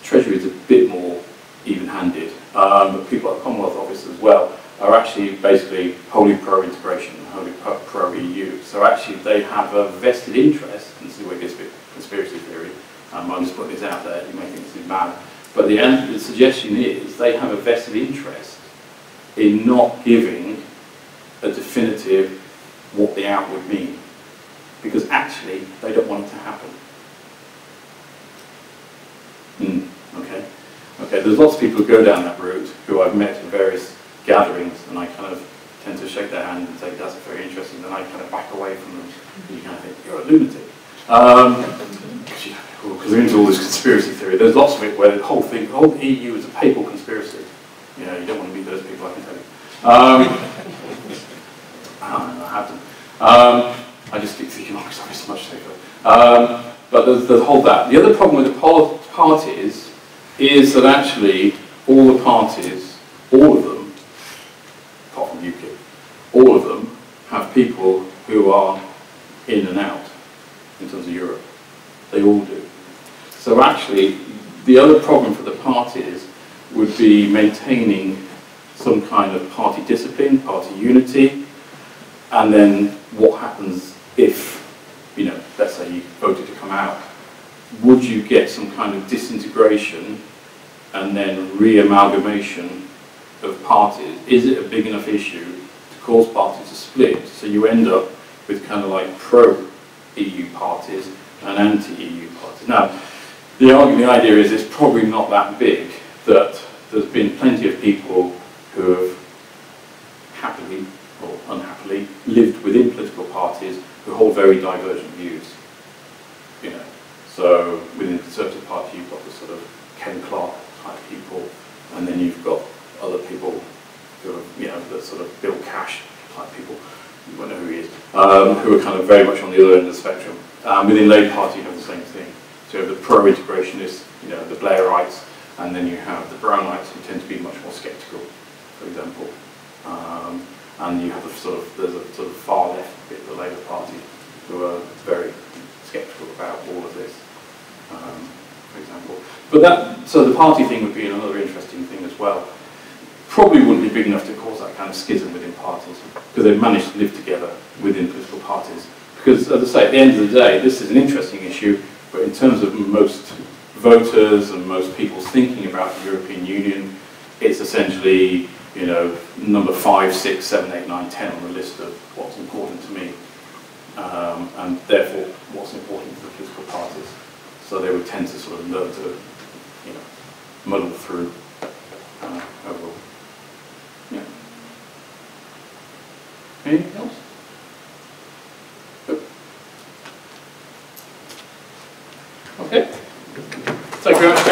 Treasury is a bit more even-handed, but people like the Commonwealth Office as well are actually basically wholly pro-integration, wholly pro-EU. So actually they have a vested interest, and this is where it gets a bit conspiracy theory, I'm just putting this out there, you may think this is mad, but the suggestion is they have a vested interest in not giving a definitive what the out would mean, because actually they don't want it to happen. Okay, there's lots of people who go down that route who I've met at various gatherings, and I kind of tend to shake their hand and say, that's very interesting, then I kind of back away from them. And you kind of think, you're a lunatic. Because they're into all this conspiracy theory. There's lots of it where the whole EU is a papal conspiracy. You know, you don't want to meet those people, I can tell you. I have them. I just stick to economics, it's much safer. But there's the whole that. The other problem with the parties is that actually all the parties, all of them, apart from UKIP, all of them have people who are in and out in terms of Europe. They all do. So actually, the other problem for the parties would be maintaining some kind of party discipline, party unity, and then what happens if, you know, let's say you voted to come out. Would you get some kind of disintegration and then re-amalgamation of parties? Is it a big enough issue to cause parties to split, so you end up with kind of like pro-EU parties and anti-EU parties. Now, the idea is it's probably not that big, that there's been plenty of people who have happily or unhappily lived within political parties who hold very divergent views. You know, so within the Conservative Party you've got the sort of Ken Clarke type people, and then you've got other people who are, you know, the sort of Bill Cash type people, you won't know who he is, who are kind of very much on the other end of the spectrum. Within Labour Party you have the same thing. So you have the pro-integrationists, you know, the Blairites, and then you have the Brownites who tend to be much more sceptical, for example. And you have there's a sort of far left bit of the Labour Party who are very sceptical about all of this, for example. But so the party thing would be another interesting thing as well. Probably wouldn't be big enough to cause that kind of schism within parties, because they've managed to live together within political parties. Because, as I say, at the end of the day, this is an interesting issue, but in terms of most voters and most people's thinking about the European Union, it's essentially, you know, number 5, 6, 7, 8, 9, 10 on the list of what's important to me, and therefore what's important to the political parties. So they would tend to sort of learn to, you know, muddle through overall. Yeah. Anything else? Good. Okay. Thank you very much.